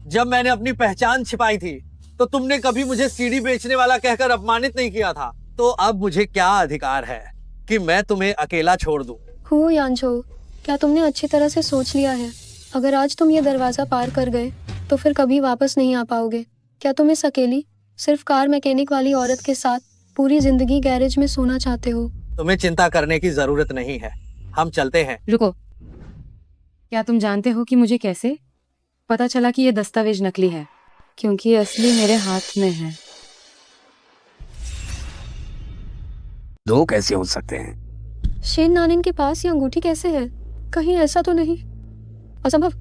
जब मैंने अपनी पहचान छिपाई थी तो तुमने कभी मुझे सीढ़ी बेचने वाला कहकर अपमानित नहीं किया था। तो अब मुझे क्या अधिकार है कि मैं तुम्हें अकेला छोड़ दूं? हुओ यांझो, क्या तुमने अच्छी तरह से सोच लिया है? अगर आज तुम ये दरवाजा पार कर गए तो फिर कभी वापस नहीं आ पाओगे। क्या तुम इस अकेली सिर्फ कार मैकेनिक वाली औरत के साथ पूरी जिंदगी गैरेज में सोना चाहते हो? तुम्हें चिंता करने की जरूरत नहीं है, हम चलते हैं। रुको, क्या तुम जानते हो कि मुझे कैसे पता चला कि ये दस्तावेज नकली है? क्योंकि असली मेरे हाथ में है। दो कैसे हो सकते हैं? शेन नानिन के पास ये अंगूठी कैसे है? कहीं ऐसा तो नहीं? असंभव।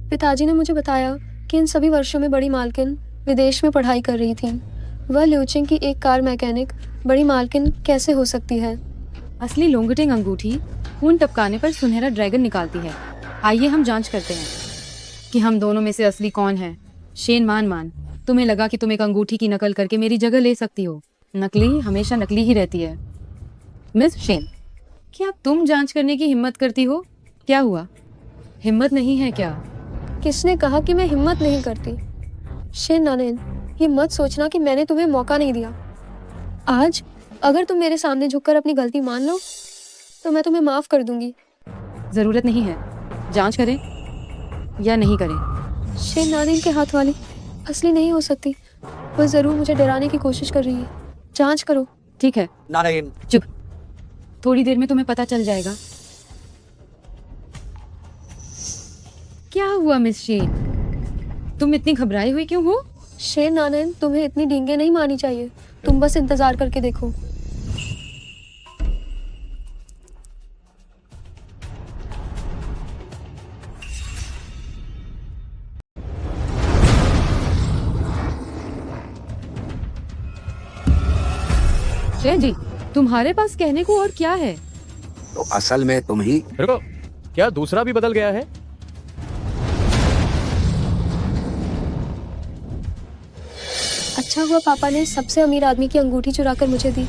पिताजी ने मुझे बताया कि इन सभी वर्षों में बड़ी मालकिन विदेश में पढ़ाई कर रही थी। वह ल्यूचिंग की एक कार मैकेनिक बड़ी मालकिन कैसे हो सकती है? असली लोंगटिंग अंगूठी खून टपकाने पर सुनहरा ड्रैगन निकालती है। आइए हम जांच करते हैं कि हम दोनों में से असली कौन है। शेन मान, तुम्हें लगा कि तुम एक अंगूठी की नकल करके मेरी जगह ले सकती हो। नकली हमेशा नकली ही रहती है। मिस शेन, क्या तुम जांच करने की हिम्मत करती हो? क्या हुआ, हिम्मत नहीं है क्या? किसने कहा कि मैं हिम्मत नहीं करती? शेन नानिन, ये मत सोचना कि मैंने तुम्हें मौका नहीं दिया। आज अगर तुम मेरे सामने झुककर अपनी गलती मान लो तो मैं तुम्हें माफ कर दूंगी। जरूरत नहीं है, जांच करें या नहीं करें। शेन नानिन के हाथ वाली असली नहीं हो सकती। वह जरूर मुझे डराने की कोशिश कर रही है। जांच करो। ठीक है, नारायण चुप। थोड़ी देर में तुम्हें पता चल जाएगा। क्या हुआ मिस शेन, तुम इतनी घबराई हुई क्यों हो? शेन नानिन, तुम्हें इतनी डींगे नहीं मारनी चाहिए। तुम बस इंतजार करके देखो। शेन जी, तुम्हारे पास कहने को और क्या है? तो असल में तुम ही। रुको, क्या दूसरा भी बदल गया है? अच्छा हुआ पापा ने सबसे अमीर आदमी की अंगूठी चुराकर मुझे दी,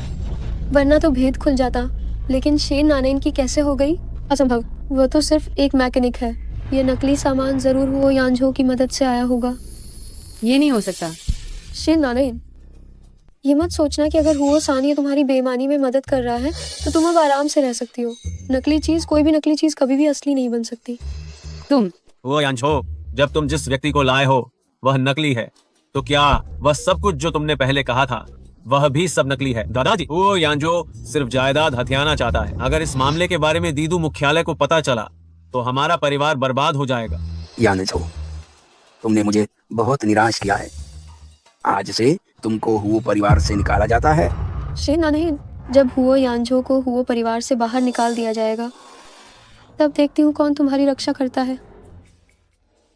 वरना तो भेद खुल जाता। लेकिन शेन नानिन की कैसे हो गई? असंभव। वह तो सिर्फ एक मैकेनिक है। ये नकली सामान जरूर हुओ यांझो की मदद से आया होगा। ये नहीं हो सकता। शेन नानिन, ये मत सोचना कि अगर हुओ सानिया तुम्हारी बेईमानी में मदद कर रहा है तो तुम अब आराम से रह सकती हो। नकली चीज, कोई भी नकली चीज कभी भी असली नहीं बन सकती। तुम वो यांझो, जब तुम जिस व्यक्ति को लाए हो वह नकली है, तो क्या वह सब कुछ जो तुमने पहले कहा था वह भी सब नकली है? दादाजी, वो यांझो सिर्फ जायदाद हथियाना चाहता है। अगर इस मामले के बारे में दीदू मुख्यालय को पता चला तो हमारा परिवार बर्बाद हो जाएगा। यांझो, तुमने मुझे बहुत निराश किया है। आज से तुमको हुओ परिवार से निकाला जाता है। शेन नानिन, जब हुओ यांझो को हुओ परिवार से बाहर निकाल दिया जाएगा तब देखती हूँ कौन तुम्हारी रक्षा करता है।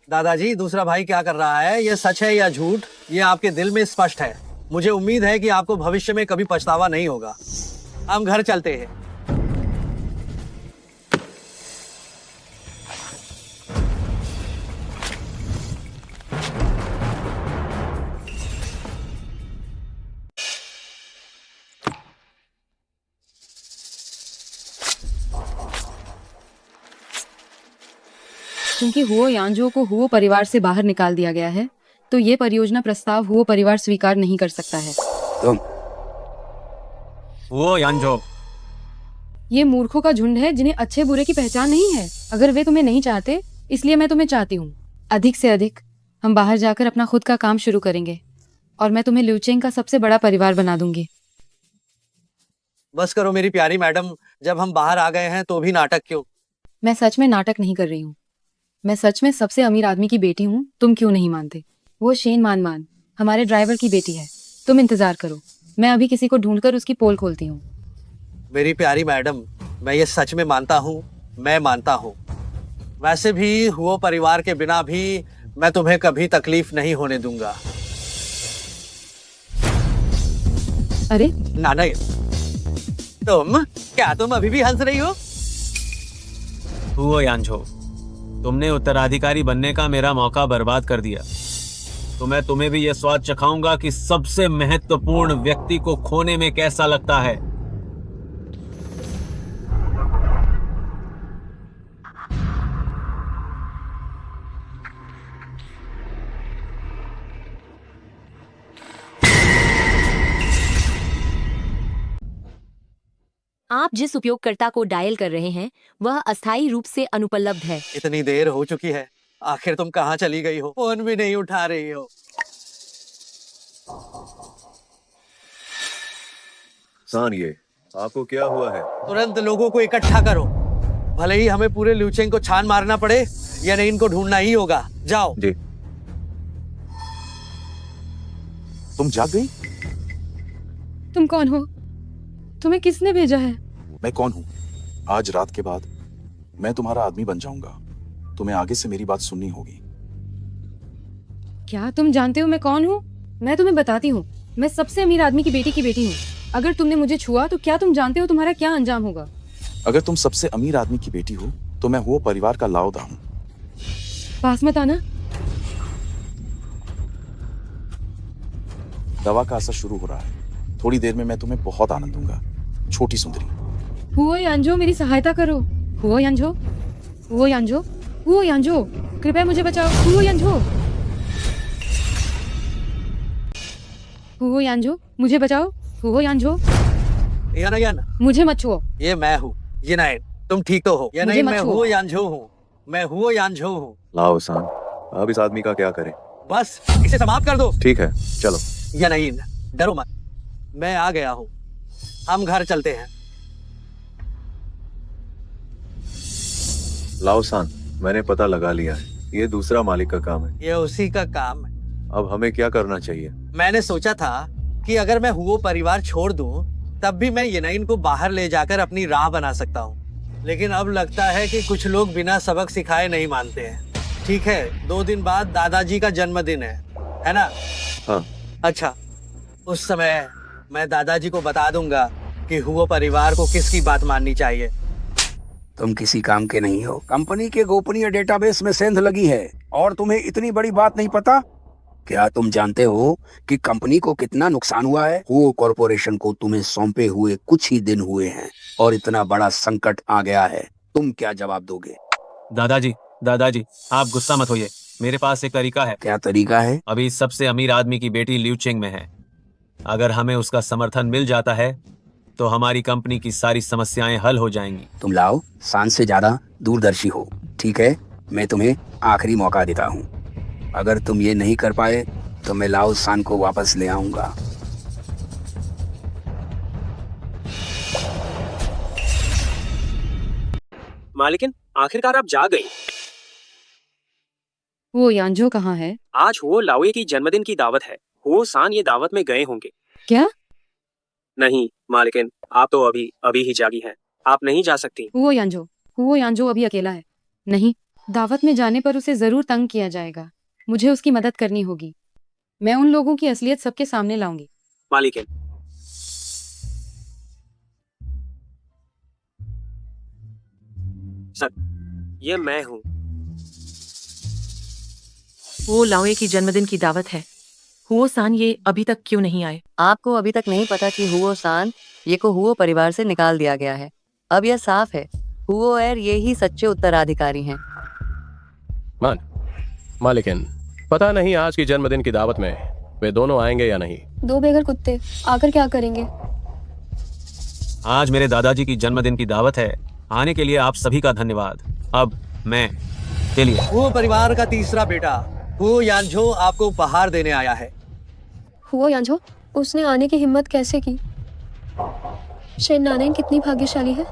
दादाजी, दूसरा भाई क्या कर रहा है, ये सच है या झूठ, ये आपके दिल में स्पष्ट है। मुझे उम्मीद है कि आपको भविष्य में कभी पछतावा नहीं होगा। हम घर चलते हैं। क्योंकि हुओ यांजो को हुओ परिवार से बाहर निकाल दिया गया है, तो ये परियोजना प्रस्ताव हुओ परिवार स्वीकार नहीं कर सकता है। तुम वो यांजो, ये मूर्खों का झुंड है जिन्हें अच्छे बुरे की पहचान नहीं है। अगर वे तुम्हें नहीं चाहते, इसलिए मैं तुम्हें चाहती हूँ। अधिक से अधिक हम बाहर जाकर अपना खुद का काम शुरू करेंगे और मैं तुम्हें ल्यूचेंग का सबसे बड़ा परिवार बना दूंगी। बस करो मेरी प्यारी मैडम, जब हम बाहर आ गए हैं तो भी नाटक क्यों? मैं सच में नाटक नहीं कर रही हूँ। मैं सच में सबसे अमीर आदमी की बेटी हूँ। तुम क्यों नहीं मानते? वो शेन मान हमारे ड्राइवर की बेटी है। तुम इंतजार करो, मैं अभी किसी को ढूंढकर उसकी पोल खोलती हूँ। मेरी प्यारी मैडम, मैं ये सच में मानता हूँ, मैं मानता हूँ। वैसे भी हुओ परिवार के बिना भी मैं तुम्हें कभी तकलीफ नहीं होने दूंगा। अरे नाना, तुम अभी भी हंस रही हो? हुओ यांजो, तुमने उत्तराधिकारी बनने का मेरा मौका बर्बाद कर दिया, तो मैं तुम्हें भी यह स्वाद चखाऊंगा कि सबसे महत्वपूर्ण व्यक्ति को खोने में कैसा लगता है। आप जिस उपयोगकर्ता को डायल कर रहे हैं वह अस्थायी रूप से अनुपलब्ध है। इतनी देर हो चुकी है, आखिर तुम कहाँ चली गई हो? फोन भी नहीं उठा रही हो। सान, ये आपको क्या हुआ है? तुरंत लोगों को इकट्ठा करो। भले ही हमें पूरे ल्यूचेंग को छान मारना पड़े, या नहीं इनको ढूंढना ही होगा। जाओ। जी। तुम जाग गई? तुम कौन हो? तुम्हें किसने भेजा है? मैं कौन हूँ? आज रात के बाद मैं तुम्हारा आदमी बन जाऊंगा। तुम्हें आगे से मेरी बात सुननी होगी। क्या तुम जानते हो मैं कौन हूँ? मैं तुम्हें बताती हूँ। मैं सबसे अमीर आदमी की बेटी हूँ। अगर तुमने मुझे छुआ तो क्या तुम जानते हो तुम्हारा क्या अंजाम होगा? अगर तुम सबसे अमीर आदमी की बेटी हो तो मैं हुओ परिवार का लाओदा हूँ। पास मत आना। दवा का असर शुरू हो रहा है। थोड़ी देर में मैं तुम्हें बहुत आनंद दूंगा, छोटी सुंदरी। हुओ यांजो, मेरी सहायता करो। हुओ यांजो, हुओ यांजो, हुओ यांजो, कृपया मुझे बचाओ। हुओ यांजो, हुओ यांजो, मुझे बचाओ। हुओ यांजो, याना, मुझे मत छुओ। ये मैं हूँ येनाइन। तुम ठीक तो हो? मुझे मत मैं छुओ। हुओ यांझो हूँ। मैं हुओ यांझो हूँ। लाओ सान, अब इस आदमी का क्या करें? बस इसे समाप्त कर दो। ठीक है, चलो। यानाइन, डरो मत, मैं आ गया हूँ। हम घर चलते हैं। लाओ सान, मैंने पता लगा लिया है। ये दूसरा मालिक का काम है। ये उसी का काम है। अब हमें क्या करना चाहिए? मैंने सोचा था कि अगर मैं हुओ परिवार छोड़ दूं, तब भी मैं येनाइन को बाहर ले जाकर अपनी राह बना सकता हूँ। लेकिन अब लगता है कि कुछ लोग बिना सबक सिखाए नहीं मानते हैं। ठीक है, 2 दिन बाद दादाजी का जन्मदिन है ना? हाँ। अच्छा, उस समय मैं दादाजी को बता दूंगा कि हुओ परिवार को किसकी बात माननी चाहिए। तुम किसी काम के नहीं हो। कंपनी के गोपनीय डेटाबेस में सेंध लगी है और तुम्हें इतनी बड़ी बात नहीं पता? क्या तुम जानते हो कि कंपनी को कितना नुकसान हुआ है? हुओ कॉरपोरेशन को तुम्हें सौंपे हुए कुछ ही दिन हुए हैं और इतना बड़ा संकट आ गया है। तुम क्या जवाब दोगे? दादाजी, आप गुस्सा मत होइए। मेरे पास एक तरीका है। क्या तरीका है? अभी सबसे अमीर आदमी की बेटी ल्यूचेंग में है। अगर हमें उसका समर्थन मिल जाता है तो हमारी कंपनी की सारी समस्याएं हल हो जाएंगी। तुम लाओ सान से ज्यादा दूरदर्शी हो। ठीक है, मैं तुम्हें आखिरी मौका देता हूँ। अगर तुम ये नहीं कर पाए तो मैं लाओ सान को वापस ले आऊंगा। मालिकिन, आखिरकार आप जा गई। वो यांजो कहाँ है? आज हुओ लाओए की जन्मदिन की दावत है। हुओ सान ये दावत में गए होंगे। क्या? नहीं मालिकिन, आप तो अभी ही जागी हैं। आप नहीं जा सकती। हुओ यांजो अभी अकेला है। नहीं, दावत में जाने पर उसे जरूर तंग किया जाएगा। मुझे उसकी मदद करनी होगी। मैं उन लोगों की असलियत सबके सामने लाऊंगी। मालिकिन, सर, ये मैं हूँ। वो लाओए की जन्मदिन की दावत है। हुओ सान ये अभी तक क्यों नहीं आए? आपको अभी तक नहीं पता कि हुओ सान ये को हुओ परिवार से निकाल दिया गया है। अब यह साफ है, हुओ एर ये ही सच्चे उत्तराधिकारी हैं। मान मालिकिन, पता नहीं आज की जन्मदिन की दावत में वे दोनों आएंगे या नहीं। दो बेघर कुत्ते आकर क्या करेंगे? आज मेरे दादाजी की जन्मदिन की दावत है। आने के लिए आप सभी का धन्यवाद। अब मैं चलिए। वो परिवार का तीसरा बेटा वो यानझो आपको उपहार देने आया है। हुआ यांझो, उसने आने की हिम्मत कैसे की? शेन नानेन कितनी भाग्यशाली है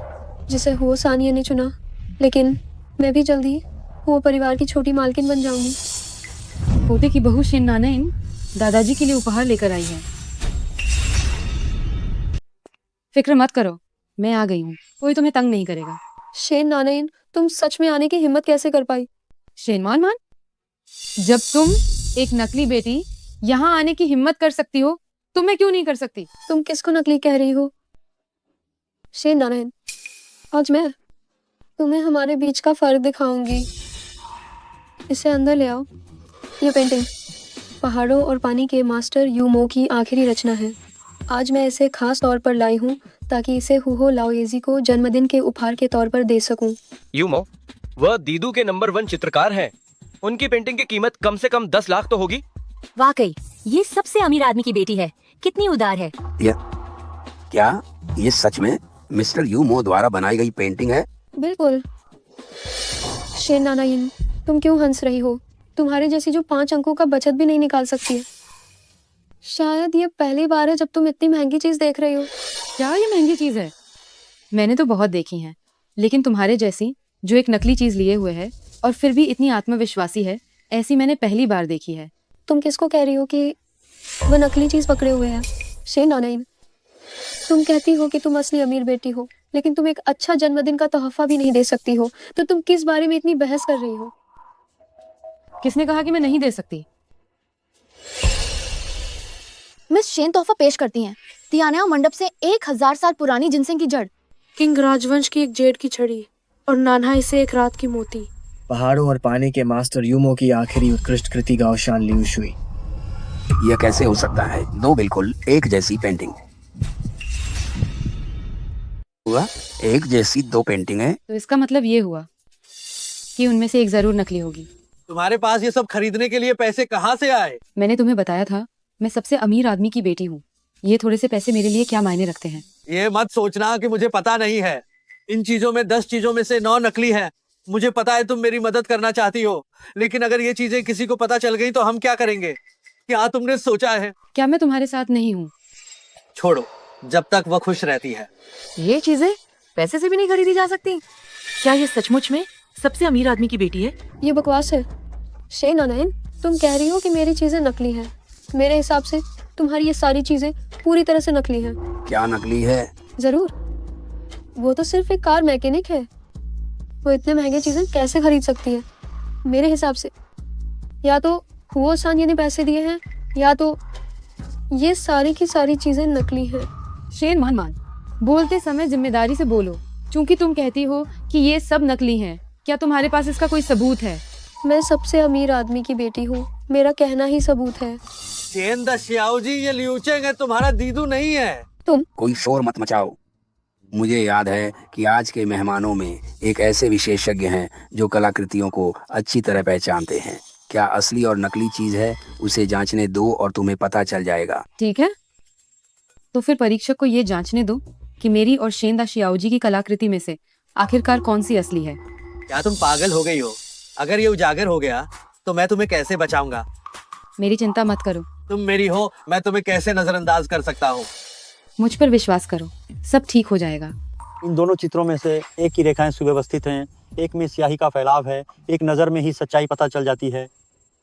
जिसे हुओ सानिया ने चुना। लेकिन मैं भी जल्दी हुओ परिवार की छोटी मालकिन बन जाऊंगी। पोते की बहू शेन नानेन दादाजी के लिए उपहार लेकर आई है। फिक्र मत करो, मैं आ गई हूँ, कोई तुम्हें तंग नहीं करेगा। शेन नानेन, तुम सच में आने की हिम्मत कैसे कर पाई? शेन मान मान, जब तुम एक नकली बेटी यहाँ आने की हिम्मत कर सकती हो तो मैं क्यों नहीं कर सकती? तुम किसको नकली कह रही हो? शेन नानेन, आज मैं तुम्हें हमारे बीच का फर्क दिखाऊंगी। इसे अंदर ले आओ। ये पेंटिंग पहाड़ों और पानी के मास्टर यूमो की आखिरी रचना है। आज मैं इसे खास तौर पर लाई हूँ ताकि इसे हुहो लाओयेजी को जन्मदिन के उपहार के तौर पर दे सकूं। यूमो, वह दीदू के नंबर 1 चित्रकार हैं। उनकी पेंटिंग की कीमत कम से कम 10 लाख तो होगी। वाकई ये सबसे अमीर आदमी की बेटी है, कितनी उदार है। क्या ये सच में मिस्टर यूमो द्वारा बनाई गई पेंटिंग है? बिल्कुल। शेन नानाइन, तुम क्यों हंस रही हो? तुम्हारे जैसी जो 5 अंकों का बचत भी नहीं निकाल सकती है। शायद ये पहली बार है जब तुम इतनी महंगी चीज देख रही हो। क्या ये महंगी चीज है? मैंने तो बहुत देखी हैं, लेकिन तुम्हारे जैसी जो एक नकली चीज लिए हुए है और फिर भी इतनी आत्मविश्वासी है, ऐसी मैंने पहली बार देखी है। तुम किसको कह रही हो कि वो नकली चीज पकड़े हुए हैं? शेन नानाइन, तुम कहती हो कि तुम असली अमीर बेटी हो, लेकिन तुम एक अच्छा जन्मदिन का तोहफा भी नहीं दे सकती हो, तो तुम किस बारे में इतनी बहस कर रही हो? किसने कहा कि मैं नहीं दे सकती? मिस शेन तोहफा पेश करती हैं। तियाना मंडप से 1000 साल पुरानी जिनसिंग की जड़, किंग राजवंश की एक जेड की छड़ी और नाना इसे एक रात की मोती। पहाड़ों और पानी के मास्टर यूमो की आखिरी उत्कृष्ट कृति गाओशान लियू शुई। यह कैसे हो सकता है? दो बिल्कुल एक जैसी पेंटिंग। हुआ एक जैसी 2 पेंटिंग है, तो इसका मतलब ये हुआ कि उनमें से एक जरूर नकली होगी। तुम्हारे पास ये सब खरीदने के लिए पैसे कहाँ से आए? मैंने तुम्हें बताया था, मैं सबसे अमीर आदमी की बेटी हूँ। ये थोड़े से पैसे मेरे लिए क्या मायने रखते हैं? ये मत सोचना कि मुझे पता नहीं है। इन चीजों में 10 चीजों में से 9 नकली हैं। मुझे पता है तुम मेरी मदद करना चाहती हो, लेकिन अगर ये चीजें किसी को पता चल गई तो हम क्या करेंगे? क्या तुमने सोचा है? क्या मैं तुम्हारे साथ नहीं हूँ? छोड़ो, जब तक वह खुश रहती है। ये चीजें पैसे से भी नहीं खरीदी जा सकती। क्या ये सचमुच में सबसे अमीर आदमी की बेटी है? ये बकवास है। शेन नानाइन, तुम कह रही हो कि मेरी चीजें नकली हैं। मेरे हिसाब से तुम्हारी ये सारी चीजें पूरी तरह से नकली हैं। क्या नकली है? जरूर, वो तो सिर्फ एक कार मैकेनिक है। वो इतने महंगे चीजें कैसे खरीद सकती है? मेरे हिसाब से या तो हुओ सानिया ने पैसे दिए हैं, या तो ये सारी की सारी चीजें नकली हैं। शेन मान मान, बोलते समय जिम्मेदारी से बोलो। चूंकि तुम कहती हो कि ये सब नकली हैं, क्या तुम्हारे पास इसका कोई सबूत है? मैं सबसे अमीर आदमी की बेटी हूँ, मेरा कहना ही सबूत है। शेन द श्याओ जी, ये लियूचेंग है, तुम्हारा दीदू नहीं है। तुम कोई शोर मत मचाओ। मुझे याद है कि आज के मेहमानों में एक ऐसे विशेषज्ञ हैं जो कलाकृतियों को अच्छी तरह पहचानते हैं। क्या असली और नकली चीज है, उसे जांचने दो और तुम्हें पता चल जाएगा। ठीक है, तो फिर परीक्षक को ये जांचने दो कि मेरी और शेन द श्याओ जी की कलाकृति में से आखिरकार कौन सी असली है। क्या तुम पागल हो गई हो? अगर ये उजागर हो गया तो मैं तुम्हें कैसे बचाऊंगा? मेरी चिंता मत करो। तुम मेरी हो, मैं तुम्हें कैसे नजरअंदाज कर सकता हूँ? मुझ पर विश्वास करो, सब ठीक हो जाएगा। इन दोनों चित्रों में से एक की रेखाएं सुव्यवस्थित हैं, एक में स्याही का फैलाव है, एक नज़र में ही सच्चाई पता चल जाती है।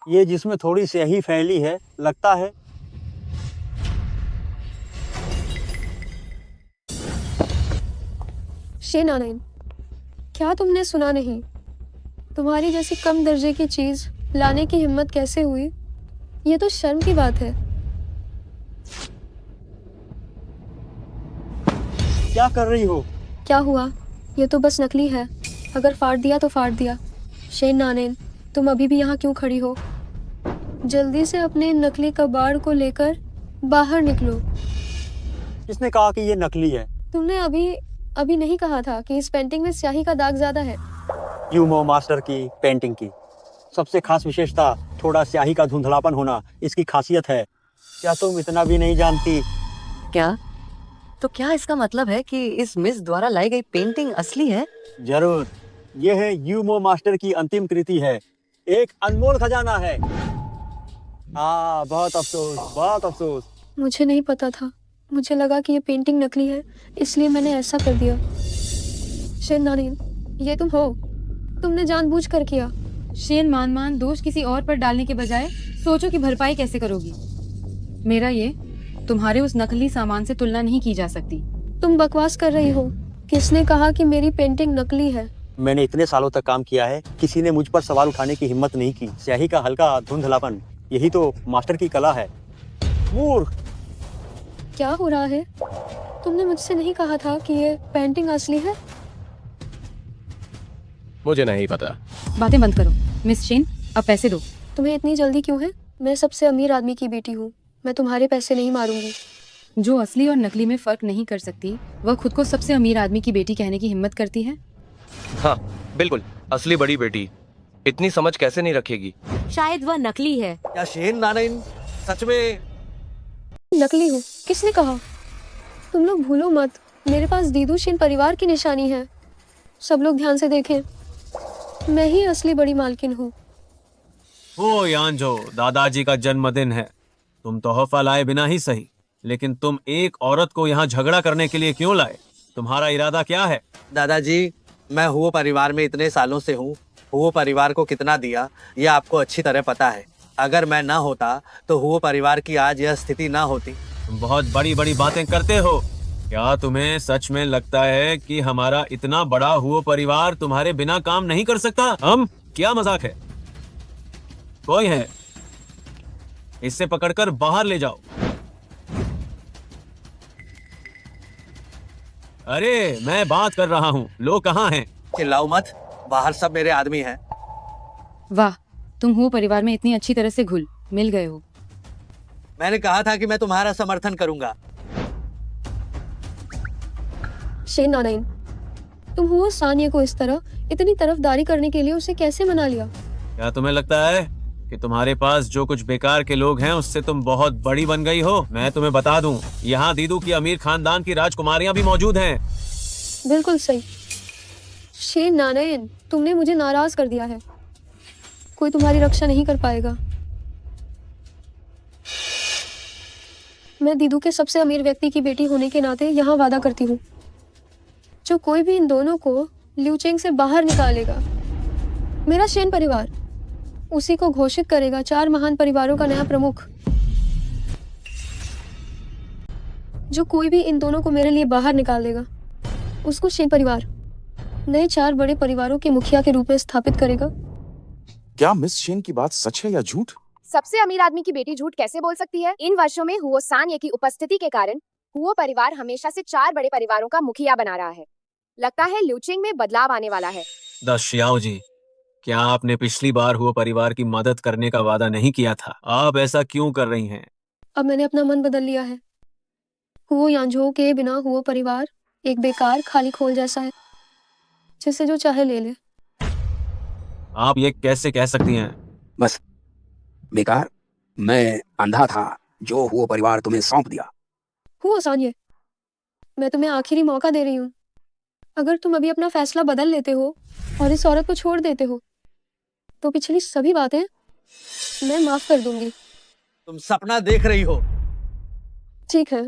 ये जिसमें थोड़ी स्याही फैली है, लगता है शेन नानाइन, क्या तुमने सुना नहीं? तुम्हारी जैसी कम दर्जे की चीज लाने की हिम्मत कैसे हुई? ये तो शर्म की बात है। क्या कर रही हो? क्या हुआ? ये तो बस नकली है। अगर फाड़ दिया तो फाड़ दिया। शेन नानाइन, तुम अभी भी यहाँ क्यों खड़ी हो? जल्दी से अपने नकली कबाड़ को लेकर बाहर निकलो। किसने कहा कि ये नकली है? तुमने अभी नहीं कहा था कि इस पेंटिंग में स्याही का दाग ज्यादा है? यूमो मास्टर की पेंटिंग की सबसे खास विशेषता थोड़ा स्याही का धुंधलापन होना इसकी खासियत है। क्या तुम इतना भी नहीं जानती? क्या? तो क्या इसका मतलब है कि इस मिस द्वारा लाई गई पेंटिंग असली है? जरूर, ये है यूमो मास्टर की अंतिम कृति है, एक अनमोल खजाना है। बहुत अफसोस, बहुत अफसोस। मुझे नहीं पता था, मुझे लगा कि ये पेंटिंग नकली है, इसलिए मैंने ऐसा कर दिया। शेन नानिन, ये तुम हो? तुमने जानबूझकर किया। शेन मान दोष किसी और पर डालने के बजाय सोचो कि भरपाई कैसे करोगी। मेरा ये तुम्हारे उस नकली सामान से तुलना नहीं की जा सकती। तुम बकवास कर रही हो। किसने कहा कि मेरी पेंटिंग नकली है? मैंने इतने सालों तक काम किया है, किसी ने मुझ पर सवाल उठाने की हिम्मत नहीं की। स्याही का हल्का धुंधलापन, यही तो मास्टर की कला है। मूर्ख! क्या हो रहा है? तुमने मुझसे नहीं कहा था कि ये पेंटिंग असली है? मुझे नहीं पता। बातें बंद करो। मिस शेन, अब पैसे दो। तुम्हें इतनी जल्दी क्यों है? मैं सबसे अमीर आदमी की बेटी हूँ, मैं तुम्हारे पैसे नहीं मारूंगी। जो असली और नकली में फर्क नहीं कर सकती, वह खुद को सबसे अमीर आदमी की बेटी कहने की हिम्मत करती है। हाँ बिल्कुल, असली बड़ी बेटी इतनी समझ कैसे नहीं रखेगी? शायद वह नकली है। क्या शेन नारायण सच में नकली हूँ? किसने कहा? तुम लोग भूलो मत, मेरे पास दीदू शेन परिवार की निशानी है। सब लोग ध्यान से देखें, मैं ही असली बड़ी मालकिन हूँ। ओ यानजो, दादाजी का जन्मदिन है, तुम तोहफा लाए बिना ही सही, लेकिन तुम एक औरत को यहाँ झगड़ा करने के लिए क्यों लाए? तुम्हारा इरादा क्या है? दादाजी, मैं हुओ परिवार में इतने सालों से हूँ। हुओ परिवार को कितना दिया ये आपको अच्छी तरह पता है। अगर मैं ना होता तो हुओ परिवार की आज यह स्थिति ना होती। तुम बहुत बड़ी बड़ी बातें करते हो। क्या तुम्हें सच में लगता है कि हमारा इतना बड़ा हुओ परिवार तुम्हारे बिना काम नहीं कर सकता? हम क्या मजाक है? कोई है, इससे पकड़कर बाहर ले जाओ। अरे मैं बात कर रहा हूँ, लोग कहाँ हैं? चिल्लाओ मत, बाहर सब मेरे आदमी हैं। वाह, तुम हुओ परिवार में इतनी अच्छी तरह से घुल मिल गए हो। मैंने कहा था कि मैं तुम्हारा समर्थन करूंगा। शेन नारायण, तुम हुओ सानिया को इस तरह इतनी तरफदारी करने के लिए उसे कैसे मना लिया? क्या तुम्हें लगता है कि तुम्हारे पास जो कुछ बेकार के लोग हैं उससे तुम बहुत बड़ी बन गई हो? मैं तुम्हें बता दूं, यहाँ दीदू की अमीर खानदान की राजकुमारियां भी मौजूद हैं। बिल्कुल सही। शेन नारायण, तुमने मुझे नाराज कर दिया है। कोई तुम्हारी रक्षा नहीं कर पाएगा। मैं दीदू के सबसे अमीर व्यक्ति की बेटी होने के नाते यहाँ वादा करती हूँ, जो कोई भी इन दोनों को ल्यूचेंग से बाहर निकालेगा, मेरा शेन परिवार उसी को घोषित करेगा 4 महान परिवारों का नया प्रमुख। जो कोई भी इन दोनों को मेरे लिए बाहर निकाल देगा, उसको शेन परिवार नए 4 बड़े परिवारों के मुखिया के रूप में स्थापित करेगा। क्या मिस शेन की बात सच है या झूठ? सबसे अमीर आदमी की बेटी झूठ कैसे बोल सकती है? इन वर्षों में हुओ सानिया की उपस्थिति के कारण हुओ परिवार हमेशा से 4 बड़े परिवारों का मुखिया बना रहा है। लगता है ल्यूचिंग में बदलाव आने वाला है। दशियाओ जी, क्या आपने पिछली बार हुओ परिवार की मदद करने का वादा नहीं किया था? आप ऐसा क्यों कर रही हैं? अब मैंने अपना मन बदल लिया है। हुओ यांझो के बिना हुओ परिवार एक बेकार खाली खोल जैसा है, जिसे जो चाहे ले ले। आप ये कैसे कह सकती हैं? बस बेकार? मैं अंधा था जो हुओ परिवार तुम्हें सौंप दिया। हुओ सानिया, मैं तुम्हें आखिरी मौका दे रही हूँ। अगर तुम अभी अपना फैसला बदल लेते हो और इस औरत को छोड़ देते हो, तो पिछली सभी बातें मैं माफ कर दूंगी। तुम सपना देख रही हो। ठीक है,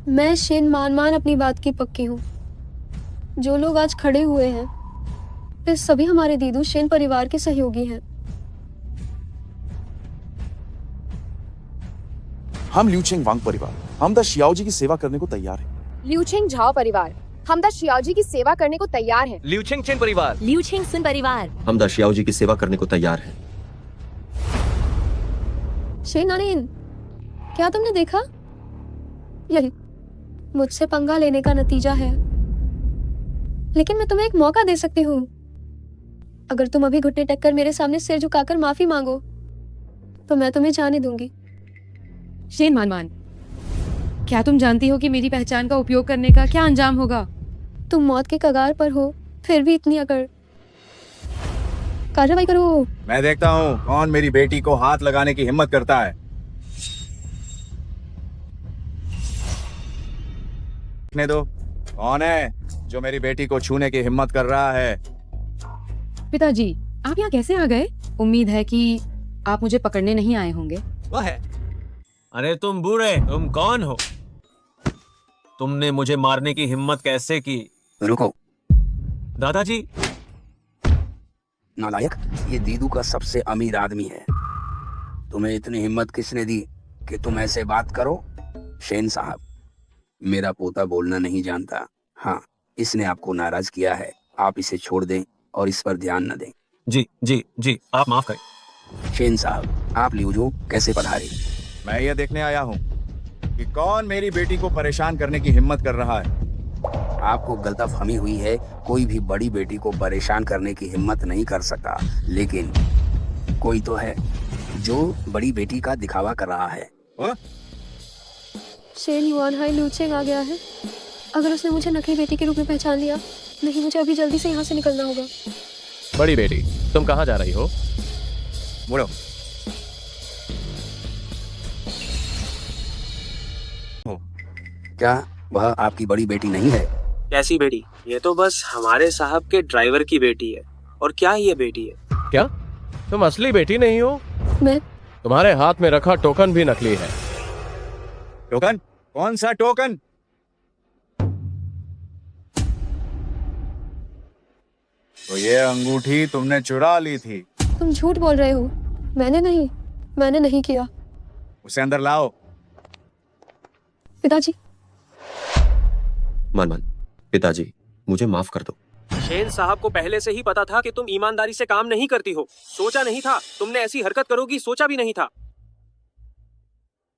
मैं शेन मान अपनी बात की पक्की हूँ। जो लोग आज खड़े हुए हैं, वे सभी हमारे दीदू शेन परिवार के सहयोगी हैं। हम ल्यूचेंग वांग परिवार, हम द शियाओजी की सेवा करने को तैयार हैं। ल्यूचिंग झाओ परिवार, हम द शियाओजी की सेवा करने को तैयार हैं। ल्यूचिंग चेन परिवार, ल्यूचिंग सुन परिवार, हम द शियाओजी की सेवा करने को तैयार हैं। शेन नारायण, क्या तुमने देखा? यही मुझसे पंगा लेने का नतीजा है। लेकिन मैं तुम्हें एक मौका दे सकती हूँ। अगर तुम अभी घुटने टेक कर मेरे सामने सिर झुकाकर माफी मांगो, तो मैं तुम्हें जाने दूंगी। शेन मान, क्या तुम जानती हो कि मेरी पहचान का उपयोग करने का क्या अंजाम होगा? तुम मौत के कगार पर हो, फिर भी इतनी अकड़। कार्रवाई करो। मैं देखता हूँ कौन मेरी बेटी को हाथ लगाने की हिम्मत करता है। देखने दो, कौन है जो मेरी बेटी को छूने की हिम्मत कर रहा है। पिताजी, आप यहाँ कैसे आ गए? उम्मीद है कि आप मुझे पकड़ने नहीं आए होंगे। वह है। अरे तुम बूढ़े, तुम कौन हो? तुमने मुझे मारने की हिम्मत कैसे की? रुको दादाजी। नालायक, ये दीदू का सबसे अमीर आदमी है। तुम्हें इतनी हिम्मत किसने दी कि तुम ऐसे बात करो? शेन साहब, मेरा पोता बोलना नहीं जानता। हाँ, इसने आपको नाराज किया है। आप इसे छोड़ दें और इस पर ध्यान न दें। जी जी जी, आप माफ करें। शेन साहब, आप लियूजो कैसे पधारे? मैं ये देखने आया हूँ कि कौन मेरी बेटी को परेशान करने की हिम्मत कर रहा है। आपको गलतफहमी हुई है। कोई भी बड़ी बेटी को परेशान करने की हिम्मत नहीं कर सकता, लेकिन कोई तो है जो बड़ी बेटी का दिखावा कर रहा है। शेन युआन हाई लूचेंग आ गया है। अगर उसने मुझे नकली बेटी के रूप में पहचान लिया, नहीं, मुझे अभी जल्दी से यहाँ से निकलना होगा। बड़ी बेटी, तुम कहाँ जा रही हो? मुड़ो। क्या वह आपकी बड़ी बेटी नहीं है? कैसी बेटी? ये तो बस हमारे साहब के ड्राइवर की बेटी है। और क्या ये बेटी है? क्या तुम असली बेटी नहीं हो? मैं? तुम्हारे हाथ में रखा टोकन भी नकली है। टोकन? कौन सा टोकन? तो ये अंगूठी तुमने चुरा ली थी। तुम झूठ बोल रहे हो। मैंने नहीं किया। उसे अंदर लाओ। पिताजी। मन पिताजी, मुझे माफ कर दो। शेन साहब को पहले से ही पता था कि तुम ईमानदारी से काम नहीं करती हो। सोचा नहीं था तुमने ऐसी हरकत करोगी, सोचा भी नहीं था।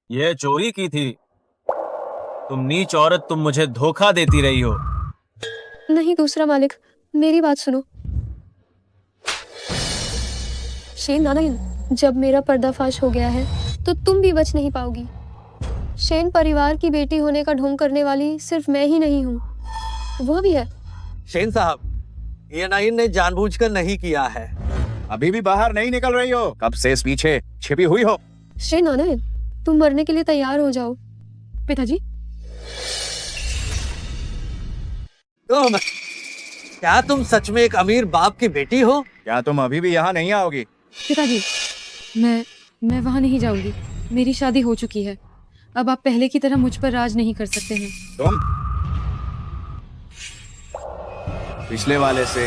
ये चोरी की थी। तुम नीच औरत, तुम मुझे धोखा देती रही हो। नहीं दूसरा मालिक, मेरी बात सुनो। शेन नानाइन, जब मेरा पर्दाफाश हो गया है तो तुम भी बच नहीं पाओगी। शेन परिवार की बेटी होने का ढोंग करने वाली सिर्फ मैं ही नहीं हूँ, वह भी है। शेन साहब, ये नाइन ने जानबूझकर नहीं किया है। अभी भी बाहर नहीं निकल रही हो? कब से इस पीछे छिपी हुई हो? शेन नानाइन, तुम मरने के लिए तैयार हो जाओ। पिताजी। क्या तुम सच में एक अमीर बाप की बेटी हो? क्या तुम अभी भी यहाँ नहीं आओगी? पिताजी, मैं वहाँ नहीं जाऊंगी। मेरी शादी हो चुकी है। अब आप पहले की तरह मुझ पर राज नहीं कर सकते हैं। तुम पिछले वाले से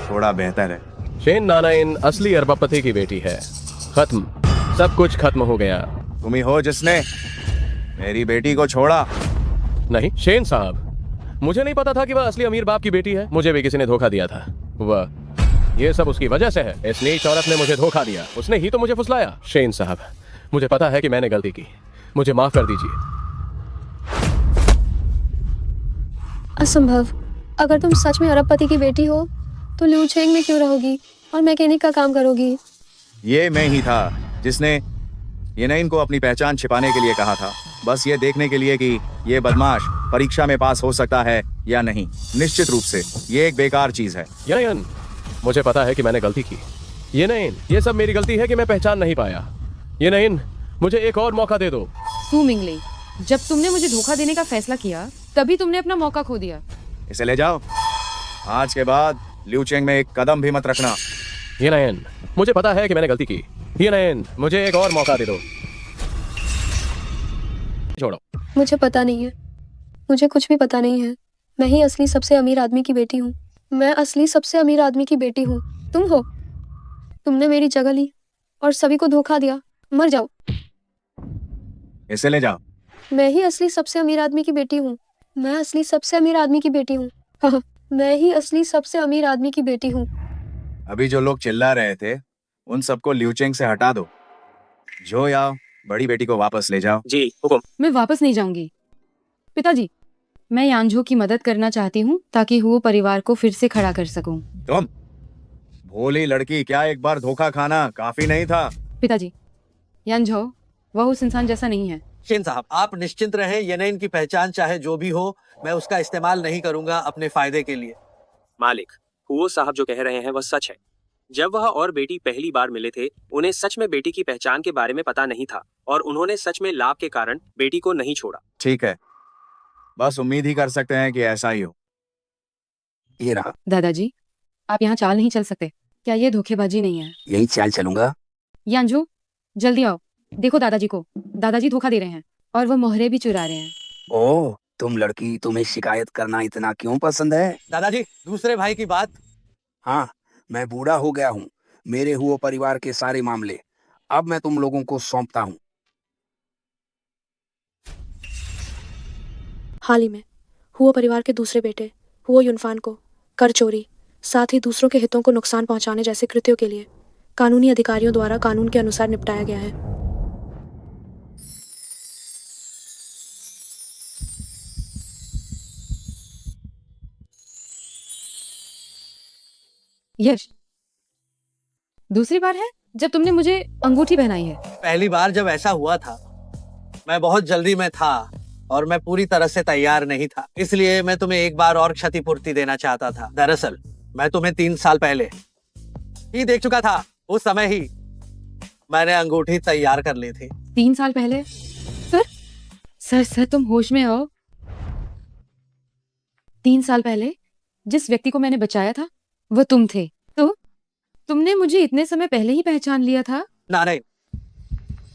थोड़ा बेहतर है। शेन नानाइन असली अरबपति की बेटी है। खत्म, सब कुछ खत्म हो गया। तुम ही हो जिसने मेरी बेटी को छोड़ा। नहीं शेन साहब, मुझे नहीं पता था कि वह असली अमीर बाप की बेटी है। मुझे भी किसी ने धोखा दिया था। ये सब उसकी वजह से है। इस नीच औरत ने मुझे धोखा दिया। उसने ही तो मुझे फुसलाया। शेन साहब, मुझे पता है कि मैंने गलती की। मुझे माफ कर दीजिए। असंभव। अगर तुम सच में अरबपति की बेटी हो तो ल्यूचेंग में क्यों रहोगी और मैकेनिक का काम करोगी? ये मैं ही था जिसने येनाइन को अपनी पहचान छिपाने के लिए कहा था, बस ये देखने के लिए कि ये बदमाश परीक्षा में पास हो सकता है या नहीं। निश्चित रूप से ये एक बेकार चीज है। येनाइन, मुझे पता है कि मैंने गलती की। येनाइन, ये सब मेरी गलती है कि मैं पहचान नहीं पाया। येनाइन, मुझे एक और मौका दे दो। सू मिंगले, जब तुमने मुझे धोखा देने का फैसला किया तभी तुमने अपना मौका खो दिया। इसे ले जाओ। आज के बाद ल्यूचेंग में एक कदम भी मत रखना। येनाइन, मुझे पता है कि मैंने गलती की। येनाइन, मुझे एक और मौका दे दो। छोड़ो। मुझे पता नहीं है, मुझे कुछ भी पता नहीं है। मैं ही असली सबसे अमीर आदमी की बेटी हूँ। मैं असली सबसे अमीर आदमी की बेटी हूँ। तुम हो। तुमने मेरी जगह ली और सभी को धोखा दिया। मर जाओ। इसे ले जाओ। मैं ही असली सबसे अमीर आदमी की बेटी हूँ। मैं असली सबसे अमीर आदमी की बेटी हूँ। हाँ, मैं ही असली सबसे अमीर आदमी की बेटी हूँ। अभी जो लोग चिल्ला रहे थे उन सबको ल्यूचेंग से हटा दो। जो याओ, बड़ी बेटी को वापस ले जाओ। जी हुकुम। मैं वापस नहीं जाऊंगी। पिताजी, मैं यांझो की मदद करना चाहती हूँ ताकि हुओ परिवार को फिर से खड़ा कर सकूं। तुम भोली लड़की, क्या एक बार धोखा खाना काफी नहीं था? पिताजी, यांझो वह उस इंसान जैसा नहीं है। शेन साहब, आप निश्चिंत रहें। येनाइन की पहचान चाहे जो भी हो, मैं उसका इस्तेमाल नहीं करूंगा अपने फायदे के लिए। मालिक, हुओ साहब जो कह रहे हैं वह सच है। जब वह और बेटी पहली बार मिले थे, उन्हें सच में बेटी की पहचान के बारे में पता नहीं था और उन्होंने सच में लाभ के कारण बेटी को नहीं छोड़ा। ठीक है, बस उम्मीद ही कर सकते हैं कि ऐसा ही हो। ये रहा। दादाजी, आप यहाँ चाल नहीं चल सकते। क्या ये धोखेबाजी नहीं है? यही चाल चलूंगा। यांजू, जल्दी आओ। देखो दादाजी को। दादाजी धोखा दे रहे हैं और वो मोहरे भी चुरा रहे हैं। ओह, तुम लड़की, तुम्हें शिकायत करना इतना क्यों पसंद है? दादाजी, दूसरे भाई की बात। हाँ, मैं बूढ़ा हो गया हूँ। मेरे हुए परिवार के सारे मामले अब मैं तुम लोगों को सौंपता हूँ। हाल ही में हुआ परिवार के दूसरे बेटे हुआ युनफान को कर चोरी, साथ ही दूसरों के हितों को नुकसान पहुंचाने जैसे कृत्यों के लिए कानूनी अधिकारियों द्वारा कानून के अनुसार निपटाया गया है। यश, दूसरी बार है जब तुमने मुझे अंगूठी पहनाई है। पहली बार जब ऐसा हुआ था, मैं बहुत जल्दी में था और मैं पूरी तरह से तैयार नहीं था, इसलिए मैं तुम्हें एक बार और क्षतिपूर्ति देना चाहता था। दरअसल मैं तुम्हें 3 साल पहले ही देख चुका था। उस समय ही मैंने अंगूठी तैयार कर ली थी। 3 साल पहले? सर तुम होश में हो? 3 साल पहले जिस व्यक्ति को मैंने बचाया था वो तुम थे, तो तुमने मुझे इतने समय पहले ही पहचान लिया था? नहीं,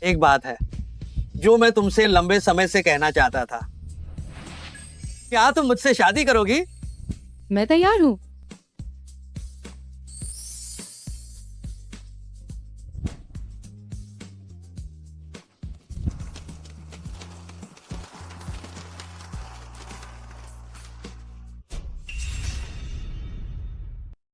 एक बात है जो मैं तुमसे लंबे समय से कहना चाहता था। क्या तुम मुझसे शादी करोगी? मैं तैयार हूँ।